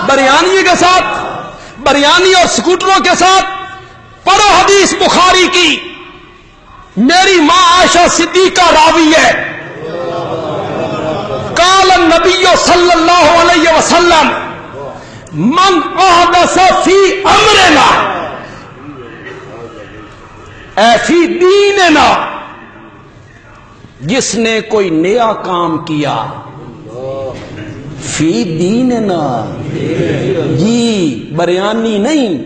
Speaker 1: بریانی کے ساتھ، بریانی اور سکوٹروں کے ساتھ پڑھو حدیث بخاری کی، میری ماں عائشہ صدیقہ راوی ہے، قال النبی صلی اللہ علیہ وسلم من احدث فی امرنا اے فی دیننا، جس نے کوئی نیا کام کیا، فی دیننا، جی بریانی نہیں،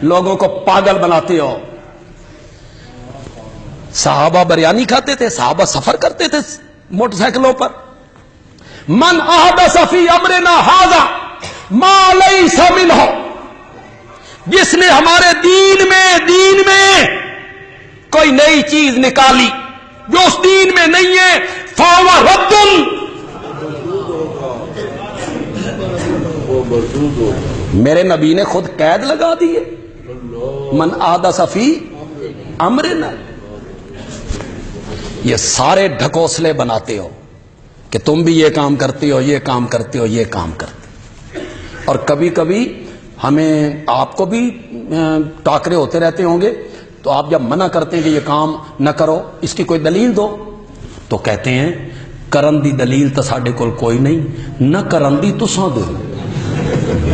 Speaker 1: لوگوں کو پاگل بناتے ہو۔ صحابہ بریانی کھاتے تھے، صحابہ سفر کرتے تھے موٹر سائیکلوں پر۔ من احدث فی امرنا ھذا ما لیس منہ، جس نے ہمارے دین میں کوئی نئی چیز نکالی جو اس دین میں نہیں ہے، فہو رد، میرے نبی نے خود قید لگا دی ہے، من احدث فی امرنا۔ یہ سارے ڈھکوسلے بناتے ہو کہ تم بھی یہ کام کرتے ہو، یہ کام کرتے ہو، یہ کام کرتے ہو، اور کبھی کبھی ہمیں آپ کو بھی ٹاکرے ہوتے رہتے ہوں گے، تو آپ جب منع کرتے ہیں کہ یہ کام نہ کرو، اس کی کوئی دلیل دو، تو کہتے ہیں کرن دی دلیل تو ساڈے کول کوئی نہیں، نہ کرن دی تساں دو۔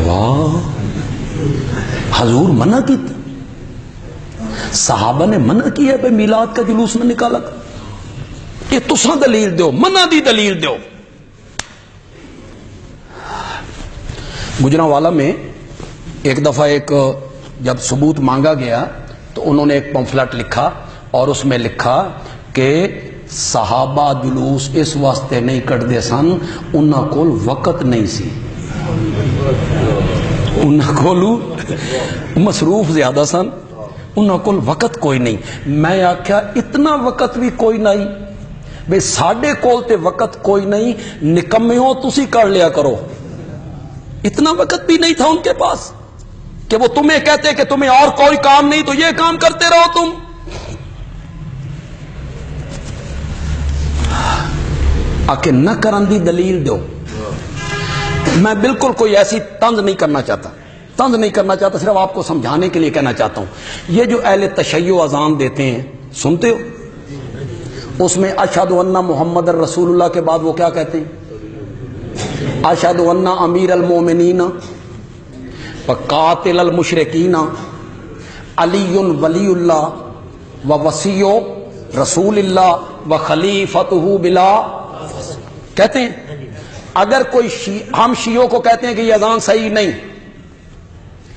Speaker 1: واہ، حضور منع کی، صحابہ نے منع کی ہے بھائی میلاد کا جلوس نہ نکالا تھا، کہ تساں دلیل دو، منع دی دلیل دو۔ گجرانوالا میں ایک دفعہ جب ثبوت مانگا گیا تو انہوں نے ایک پمفلٹ لکھا اور اس میں لکھا کہ صحابہ جلوس اس واسطے نہیں کٹتے سن، انہاں کول وقت نہیں سی، انہاں کول مصروف زیادہ سن، انہاں کول وقت کوئی نہیں۔ میں آکھیا اتنا وقت بھی کوئی نہیں بھئی، ساڈے کول تے وقت کوئی نہیں، نکمیوں تسی کر لیا کرو۔ اتنا وقت بھی نہیں تھا ان کے پاس کہ وہ تمہیں کہتے کہ تمہیں اور کوئی کام نہیں تو یہ کام کرتے رہو تم۔ آکے نہ کرن دی دلیل دو۔ میں بالکل کوئی ایسی طنز نہیں کرنا چاہتا، صرف آپ کو سمجھانے کے لیے کہنا چاہتا ہوں۔ یہ جو اہل تشیع اذان دیتے ہیں سنتے ہو، اس میں اشہد ان محمد رسول اللہ کے بعد وہ کیا کہتے ہیں؟ اشہد ان امیر المومنین وقاتل المشرکین علی ولی اللہ و وصی رسول اللہ و خلیفتہ بلا کہتے ہیں. اگر کوئی ہم شیعوں کو کہتے ہیں کہ یہ اذان صحیح نہیں،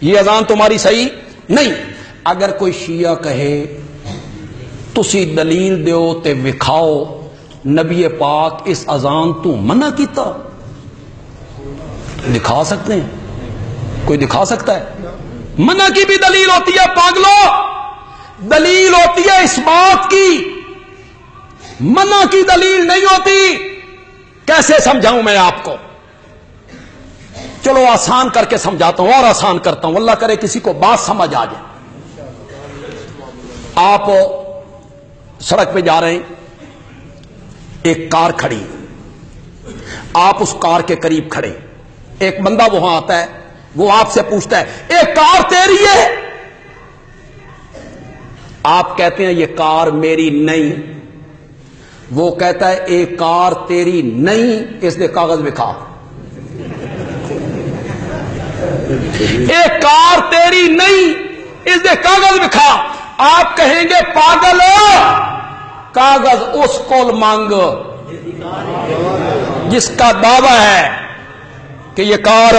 Speaker 1: یہ اذان تمہاری صحیح نہیں. اگر کوئی شیعہ کہے تسی دلیل دیو تے وکھاؤ نبی پاک اس اذان تو منع کیتا، دکھا سکتے ہیں؟ کوئی دکھا سکتا ہے؟ منع کی بھی دلیل ہوتی ہے پاگلو، دلیل ہوتی ہے اس بات کی، منع کی دلیل نہیں ہوتی. کیسے سمجھاؤں میں آپ کو؟ چلو آسان کر کے سمجھاتا ہوں اور آسان کرتا ہوں، اللہ کرے کسی کو بات سمجھ آ جائے. آپ سڑک پہ جا رہے ہیں، ایک کار کھڑی، آپ اس کار کے قریب کھڑے، ایک بندہ وہاں آتا ہے، وہ آپ سے پوچھتا ہے ایک کار تیری ہے؟ آپ کہتے ہیں یہ کار میری نہیں. وہ کہتا ہے ایک کار تیری نہیں، اس نے کاغذ دکھا. ایک کار تیری نہیں، اس نے کاغذ دکھا. آپ کہیں گے پاگل کاغذ اس کو مانگ جس کا دعویٰ ہے کہ یہ کار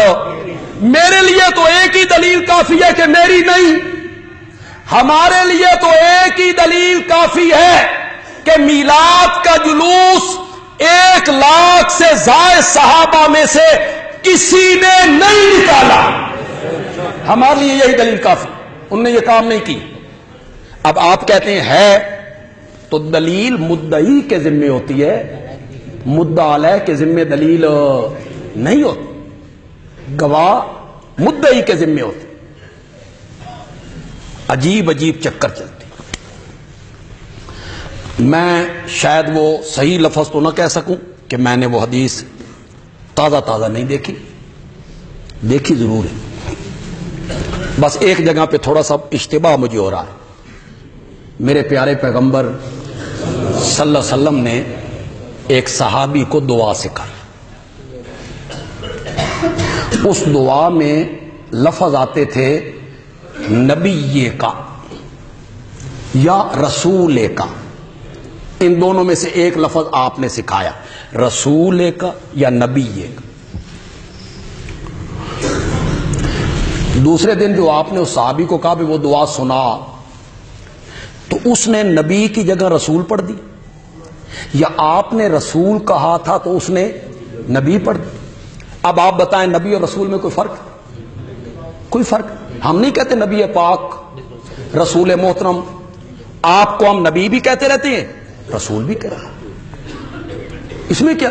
Speaker 1: میرے لیے تو ایک ہی دلیل کافی ہے کہ میری نہیں. ہمارے لیے تو ایک ہی دلیل کافی ہے کہ میلاد کا جلوس 1,00,000 سے زائد صحابہ میں سے کسی نے نہیں نکالا. ہمارے لیے یہی دلیل کافی، انہوں نے یہ کام نہیں کی. اب آپ کہتے ہیں ہے تو دلیل مدعی کے ذمے ہوتی ہے، مدعا علیہ کے ذمے دلیل نہیں ہوتی. گواہ مدعی کے ذمے ہوتے. عجیب عجیب چکر چلتے. میں شاید وہ صحیح لفظ تو نہ کہہ سکوں کہ میں نے وہ حدیث تازہ نہیں دیکھی، دیکھی ضرور ہے. بس ایک جگہ پہ تھوڑا سا اشتباہ مجھے ہو رہا ہے. میرے پیارے پیغمبر صلی اللہ علیہ وسلم نے ایک صحابی کو دعا سکھائی. اس دعا میں لفظ آتے تھے نبی کا یا رسول کا. ان دونوں میں سے ایک لفظ آپ نے سکھایا، رسول کا یا نبی کا. دوسرے دن جو آپ نے اس صحابی کو کہا بھی وہ دعا سنا، تو اس نے نبی کی جگہ رسول پڑھ دی، یا آپ نے رسول کہا تھا تو اس نے نبی پڑھ دی. اب آپ بتائیں نبی اور رسول میں کوئی فرق؟ کوئی فرق. ہم نہیں کہتے نبی پاک رسول محترم، آپ کو ہم نبی بھی کہتے رہتے ہیں رسول بھی کہتے ہیں. اس میں کیا؟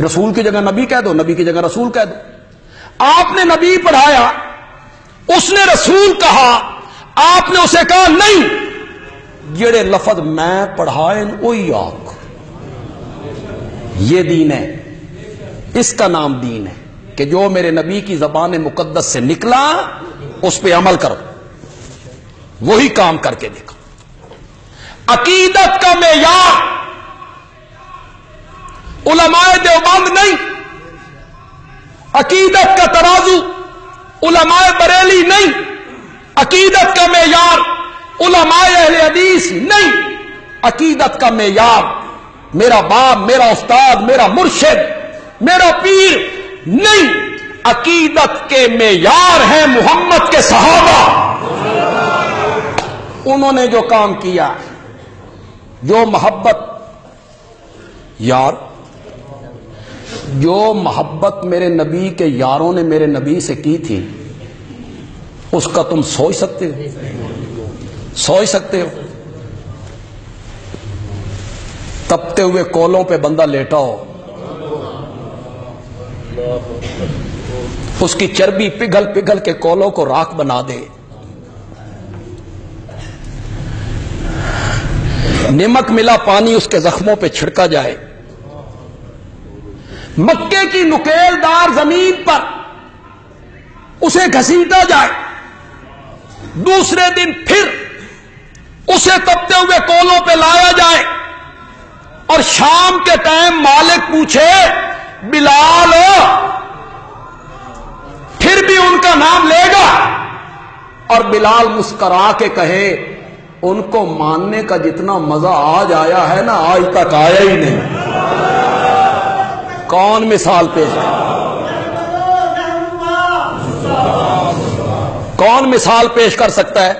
Speaker 1: رسول کی جگہ نبی کہہ دو، نبی کی جگہ رسول کہہ دو. آپ نے نبی پڑھایا، اس نے رسول کہا، آپ نے اسے کہا نہیں جڑے لفظ میں پڑھائے وہی آخ. یہ دین ہے، اس کا نام دین ہے کہ جو میرے نبی کی زبان مقدس سے نکلا اس پہ عمل کرو. وہی کام کر کے دیکھو. عقیدت کا معیار علماء دیوبند نہیں، عقیدت کا ترازو علماء بریلی نہیں، عقیدت کا معیار علماء اہل حدیث نہیں. عقیدت کا معیار میرا باپ، میرا استاد، میرا مرشد، میرا پیر نہیں. عقیدت کے معیار ہیں محمد کے صحابہ. انہوں نے جو کام کیا، جو محبت، یار جو محبت میرے نبی کے یاروں نے میرے نبی سے کی تھی، اس کا تم سوچ سکتے ہو؟ سوچ سکتے ہو؟ تپتے ہوئے کولوں پہ بندہ لیٹا ہو، اس کی چربی پگھل پگھل کے کولوں کو راکھ بنا دے، نمک ملا پانی اس کے زخموں پہ چھڑکا جائے، مکے کی نکیل دار زمین پر اسے گھسیٹا جائے، دوسرے دن پھر اسے تپتے ہوئے کولوں پہ لایا جائے، اور شام کے ٹائم مالک پوچھے بلال پھر بھی ان کا نام لے گا؟ اور بلال مسکرا کے کہے ان کو ماننے کا جتنا مزہ آج آیا ہے نا آج تک آیا ہی نہیں. کون مثال پیش کرے؟ کون مثال پیش کر سکتا ہے؟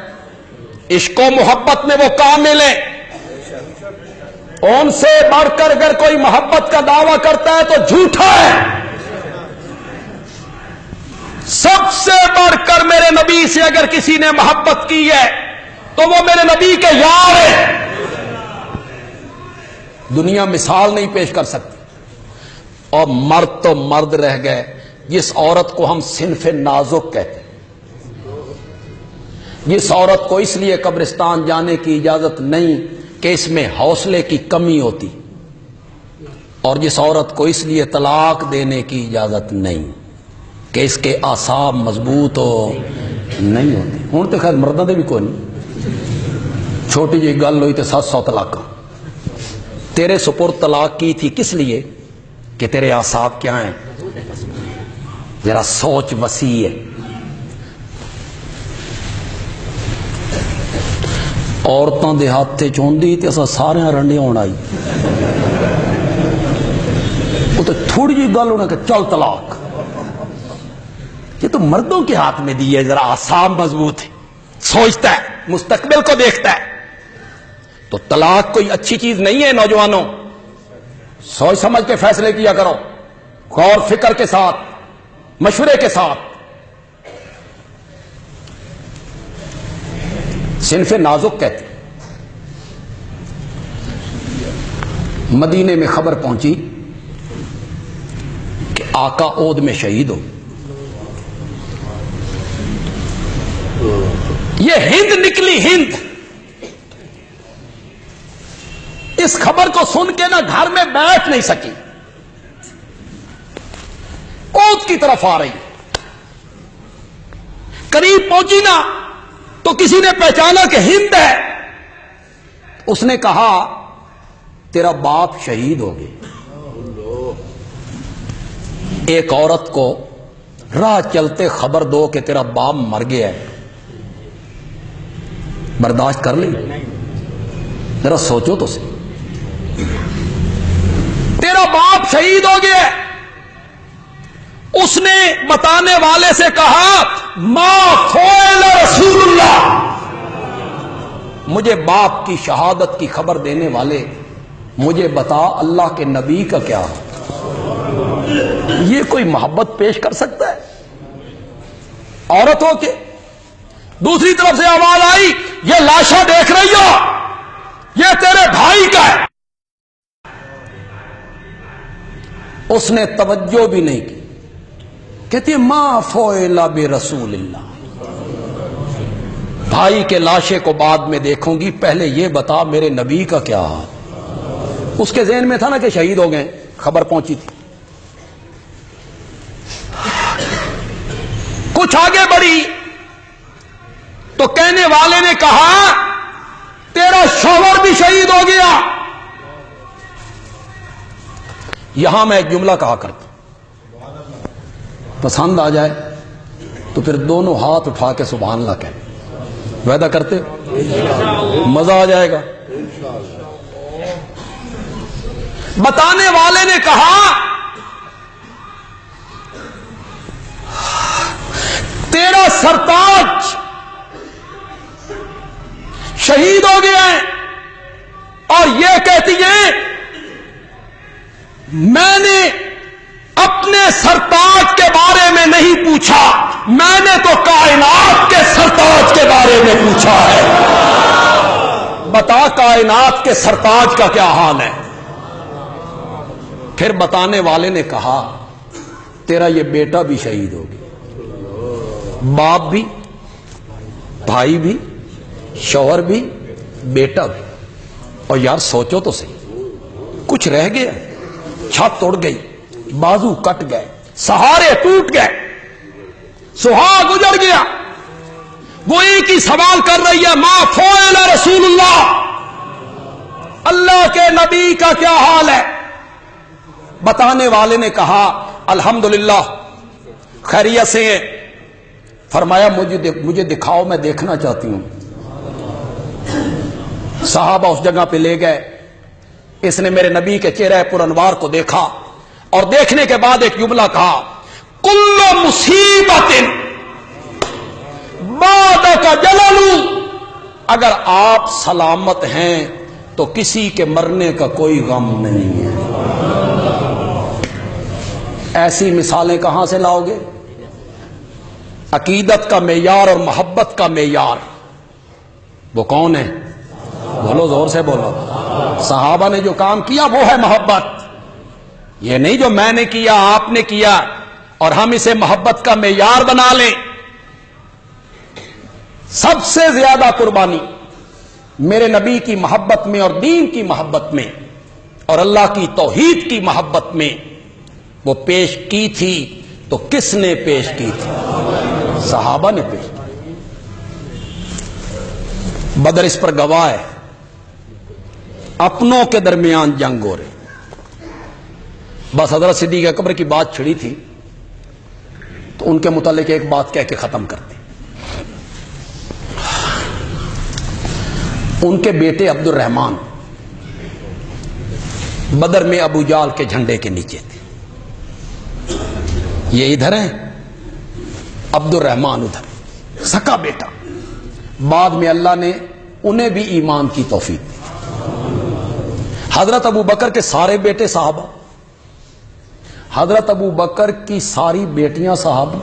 Speaker 1: عشق و محبت میں وہ کامل ہیں. ان سے بڑھ کر اگر کوئی محبت کا دعویٰ کرتا ہے تو جھوٹا ہے. سب سے بڑھ کر میرے نبی سے اگر کسی نے محبت کی ہے تو وہ میرے نبی کے یار ہے. دنیا مثال نہیں پیش کر سکتی. اور مرد تو مرد رہ گئے. جس عورت کو ہم صنف نازک کہتے ہیں، جس عورت کو اس لیے قبرستان جانے کی اجازت نہیں کہ اس میں حوصلے کی کمی ہوتی، اور جس عورت کو اس لیے طلاق دینے کی اجازت نہیں کہ اس کے اعصاب مضبوط ہو نہیں ہوتے. ہوں تو خیر مردوں دے بھی کوئی نہیں. چھوٹی جی گل ہوئی تو 700 طلاق. تیرے سپرد طلاق کی تھی کس لیے؟ کہ تیرے اعصاب کیا ہیں؟ ذرا سوچ وسیع ہے. عورتوں دے ہاتھے چوندی تے اسا سارے رنڈے ہونا آئی. وہ تو تھوڑی جی گل ہونا کہ چل طلاق. یہ تو مردوں کے ہاتھ میں دی ہے. ذرا اعصاب مضبوط ہے، سوچتا ہے، مستقبل کو دیکھتا ہے. تو طلاق کوئی اچھی چیز نہیں ہے. نوجوانوں سوچ سمجھ کے فیصلے کیا کرو، غور فکر کے ساتھ، مشورے کے ساتھ. صنف نازک کہتے. مدینے میں خبر پہنچی کہ آقا عود میں شہید ہو. یہ ہند نکلی، ہند. اس خبر کو سن کے نا گھر میں بیٹھ نہیں سکی، عود کی طرف آ رہی. قریب پہنچی نا تو کسی نے پہچانا کہ ہند ہے. اس نے کہا تیرا باپ شہید ہو گیا. ایک عورت کو راہ چلتے خبر دو کہ تیرا باپ مر گیا ہے، برداشت کر لی؟ ذرا سوچو تو صحیح. تیرا باپ شہید ہو گیا. اس نے بتانے والے سے کہا ما فعل رسول اللہ. مجھے باپ کی شہادت کی خبر دینے والے مجھے بتا اللہ کے نبی کا کیا ہے. یہ کوئی محبت پیش کر سکتا ہے عورت ہو کے؟ دوسری طرف سے آواز آئی یہ لاشا دیکھ رہی ہو، یہ تیرے بھائی کا ہے. اس نے توجہ بھی نہیں کی. کہتی ہے ما فعل برسول اللہ. بھائی کے لاشے کو بعد میں دیکھوں گی، پہلے یہ بتا میرے نبی کا کیا حال. اس کے ذہن میں تھا نا کہ شہید ہو گئے، خبر پہنچی تھی. کچھ آگے بڑھی تو کہنے والے نے کہا تیرا شوہر بھی شہید ہو گیا. یہاں میں ایک جملہ کہا کرتا ہوں، پسند آ جائے تو پھر دونوں ہاتھ اٹھا کے سبحان اللہ کہیں. وعدہ کرتے مزہ آ جائے گا. بتانے والے نے کہا تیرا سرتاج شہید ہو گیا ہے اور یہ کہتی ہے میں نے اپنے سرتاج کے بارے میں نہیں پوچھا، میں نے تو کائنات کے سرتاج کے بارے میں پوچھا ہے. بتا کائنات کے سرتاج کا کیا حال ہے. پھر بتانے والے نے کہا تیرا یہ بیٹا بھی شہید ہو گیا. باپ بھی، بھائی بھی، شوہر بھی، بیٹا بھی. اور یار سوچو تو صحیح، کچھ رہ گیا؟ چھت اڑ گئی، بازو کٹ گئے، سہارے ٹوٹ گئے، سہاگ اجڑ گیا. وہ ایک ہی سوال کر رہی ہے ما فعل رسول اللہ. اللہ کے نبی کا کیا حال ہے؟ بتانے والے نے کہا الحمدللہ خیریت سے ہیں، فرمایا مجھے دکھاؤ، میں دیکھنا چاہتی ہوں۔ صحابہ اس جگہ پہ لے گئے، اس نے میرے نبی کے چہرے پر انوار کو دیکھا اور دیکھنے کے بعد ایک جملہ کہا، کل مصیبت بعدک جلل، اگر آپ سلامت ہیں تو کسی کے مرنے کا کوئی غم نہیں ہے۔ ایسی مثالیں کہاں سے لاؤ گے؟ عقیدت کا معیار اور محبت کا معیار وہ کون ہے؟ بولو، زور سے بولو۔ صحابہ نے جو کام کیا وہ ہے محبت، یہ نہیں جو میں نے کیا، آپ نے کیا اور ہم اسے محبت کا معیار بنا لیں۔ سب سے زیادہ قربانی میرے نبی کی محبت میں اور دین کی محبت میں اور اللہ کی توحید کی محبت میں وہ پیش کی تھی تو کس نے پیش کی تھی؟ صحابہ نے پیش کی۔ بدر اس پر گواہ ہے، اپنوں کے درمیان جنگ ہو رہی، بس حضرت صدیق اکبر کی بات چھڑی تھی تو ان کے متعلق ایک بات کہہ کے ختم کرتے۔ ان کے بیٹے عبد الرحمان بدر میں ابو جال کے جھنڈے کے نیچے تھے، یہ ادھر ہیں، عبد الرحمان ادھر، سکا بیٹا۔ بعد میں اللہ نے انہیں بھی ایمان کی توفیق دی۔ حضرت ابو بکر کے سارے بیٹے صحابہ، حضرت ابو بکر کی ساری بیٹیاں صحابی،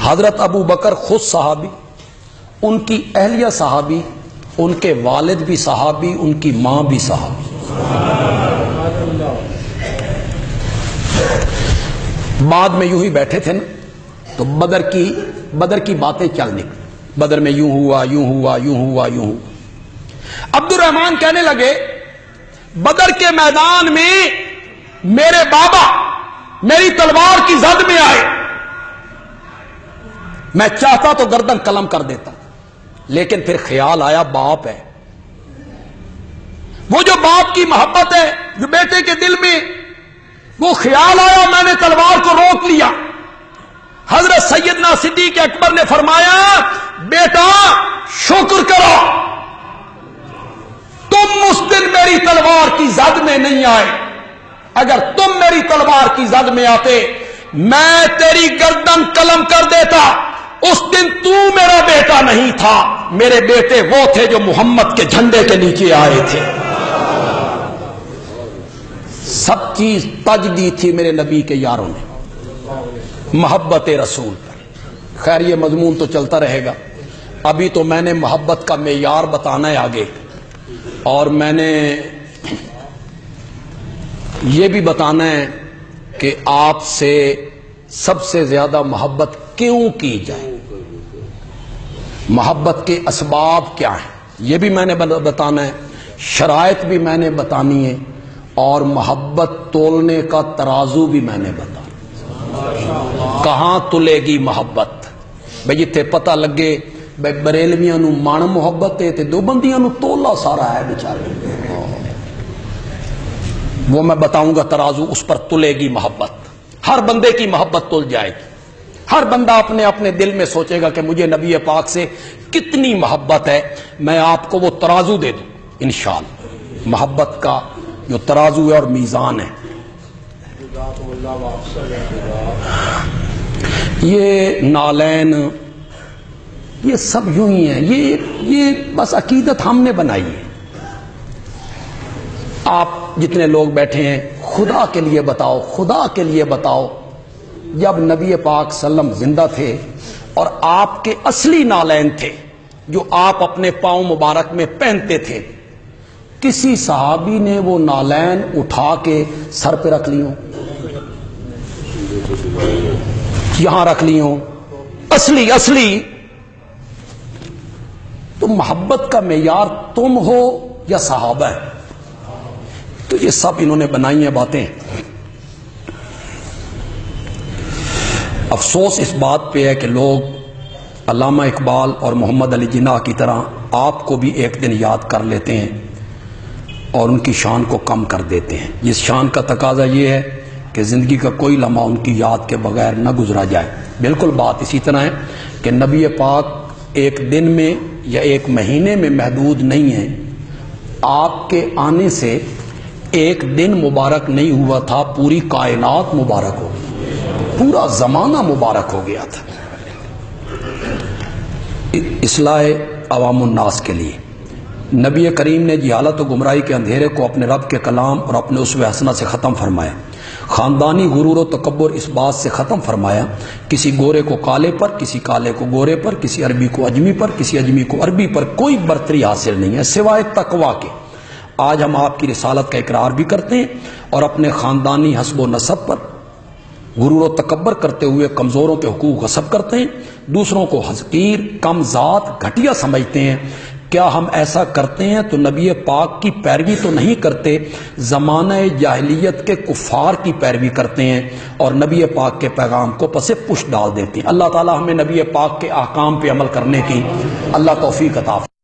Speaker 1: حضرت ابو بکر خود صحابی، ان کی اہلیہ صحابی، ان کے والد بھی صحابی، ان کی ماں بھی صحابی۔ بعد میں یوں ہی بیٹھے تھے نا تو بدر کی باتیں چل نکلی، بدر میں یوں ہوا، یوں ہوا، یوں ہوا، یوں ہوا۔ عبد الرحمان کہنے لگے، بدر کے میدان میں میرے بابا میری تلوار کی زد میں آئے، میں چاہتا تو گردن قلم کر دیتا، لیکن پھر خیال آیا باپ ہے، وہ جو باپ کی محبت ہے جو بیٹے کے دل میں، وہ خیال آیا، میں نے تلوار کو روک لیا۔ حضرت سیدنا صدیق اکبر نے فرمایا، بیٹا شکر کرو، تم اس دن میری تلوار کی زد میں نہیں آئے، اگر تم میری تلوار کی زد میں آتے میں تیری گردن قلم کر دیتا۔ اس دن تو میرا بیٹا نہیں تھا، میرے بیٹے وہ تھے جو محمد کے جھنڈے کے نیچے آئے تھے۔ سب چیز تج دی تھی میرے نبی کے یاروں نے محبت رسول پر۔ خیر یہ مضمون تو چلتا رہے گا، ابھی تو میں نے محبت کا معیار بتانا ہے آگے، اور میں نے یہ بھی بتانا ہے کہ آپ سے سب سے زیادہ محبت کیوں کی جائے، محبت کے اسباب کیا ہیں یہ بھی میں نے بتانا ہے، شرائط بھی میں نے بتانی ہے، اور محبت تولنے کا ترازو بھی میں نے بتانا، کہاں تلے گی محبت۔ بھئی جتھے پتہ لگے بھئی بریلویاں نو من محبت ہے تے دیوبندیاں نو تولا سارا ہے بیچارے، وہ میں بتاؤں گا ترازو، اس پر تلے گی محبت، ہر بندے کی محبت تل جائے گی۔ ہر بندہ اپنے دل میں سوچے گا کہ مجھے نبی پاک سے کتنی محبت ہے، میں آپ کو وہ ترازو دے دوں انشاءاللہ، محبت کا جو ترازو ہے اور میزان ہے۔ یہ نالین یہ سب یوں ہی ہیں، یہ بس عقیدت ہم نے بنائی ہے۔ آپ جتنے لوگ بیٹھے ہیں خدا کے لیے بتاؤ، خدا کے لیے بتاؤ، جب نبی پاک صلی اللہ علیہ وسلم زندہ تھے اور آپ کے اصلی نالین تھے جو آپ اپنے پاؤں مبارک میں پہنتے تھے، کسی صحابی نے وہ نالین اٹھا کے سر پہ رکھ لی ہوں، یہاں رکھ لی ہوں، اصلی تو محبت کا معیار تم ہو یا صحابہ ہے؟ تو یہ سب انہوں نے بنائی ہیں باتیں۔ افسوس اس بات پہ ہے کہ لوگ علامہ اقبال اور محمد علی جناح کی طرح آپ کو بھی ایک دن یاد کر لیتے ہیں اور ان کی شان کو کم کر دیتے ہیں، جس شان کا تقاضا یہ ہے کہ زندگی کا کوئی لمحہ ان کی یاد کے بغیر نہ گزرا جائے۔ بالکل بات اسی طرح ہے کہ نبی پاک ایک دن میں یا ایک مہینے میں محدود نہیں ہے. آپ کے آنے سے ایک دن مبارک نہیں ہوا تھا، پوری کائنات مبارک ہو گئی، پورا زمانہ مبارک ہو گیا تھا اصلاح عوام الناس کے لیے. نبی کریم نے جہالت و گمراہی کے اندھیرے کو اپنے رب کے کلام اور اپنے اسوہ حسنہ سے ختم فرمایا. خاندانی غرور و تکبر اس بات سے ختم فرمایا، کسی گورے کو کالے پر، کسی کالے کو گورے پر، کسی عربی کو اجمی پر، کسی اجمی کو عربی پر کوئی برتری حاصل نہیں ہے سوائے تقویٰ کے. آج ہم آپ کی رسالت کا اقرار بھی کرتے ہیں اور اپنے خاندانی حسب و نسب پر غرور و تکبر کرتے ہوئے کمزوروں کے حقوق غصب کرتے ہیں، دوسروں کو حقیر، کم ذات، گھٹیا سمجھتے ہیں. کیا ہم ایسا کرتے ہیں تو نبی پاک کی پیروی تو نہیں کرتے، زمانہ جاہلیت کے کفار کی پیروی کرتے ہیں اور نبی پاک کے پیغام کو پس پش ڈال دیتے ہیں. اللہ تعالی ہمیں نبی پاک کے احکام پہ عمل کرنے کی اللہ توفیق عطا فرمائے.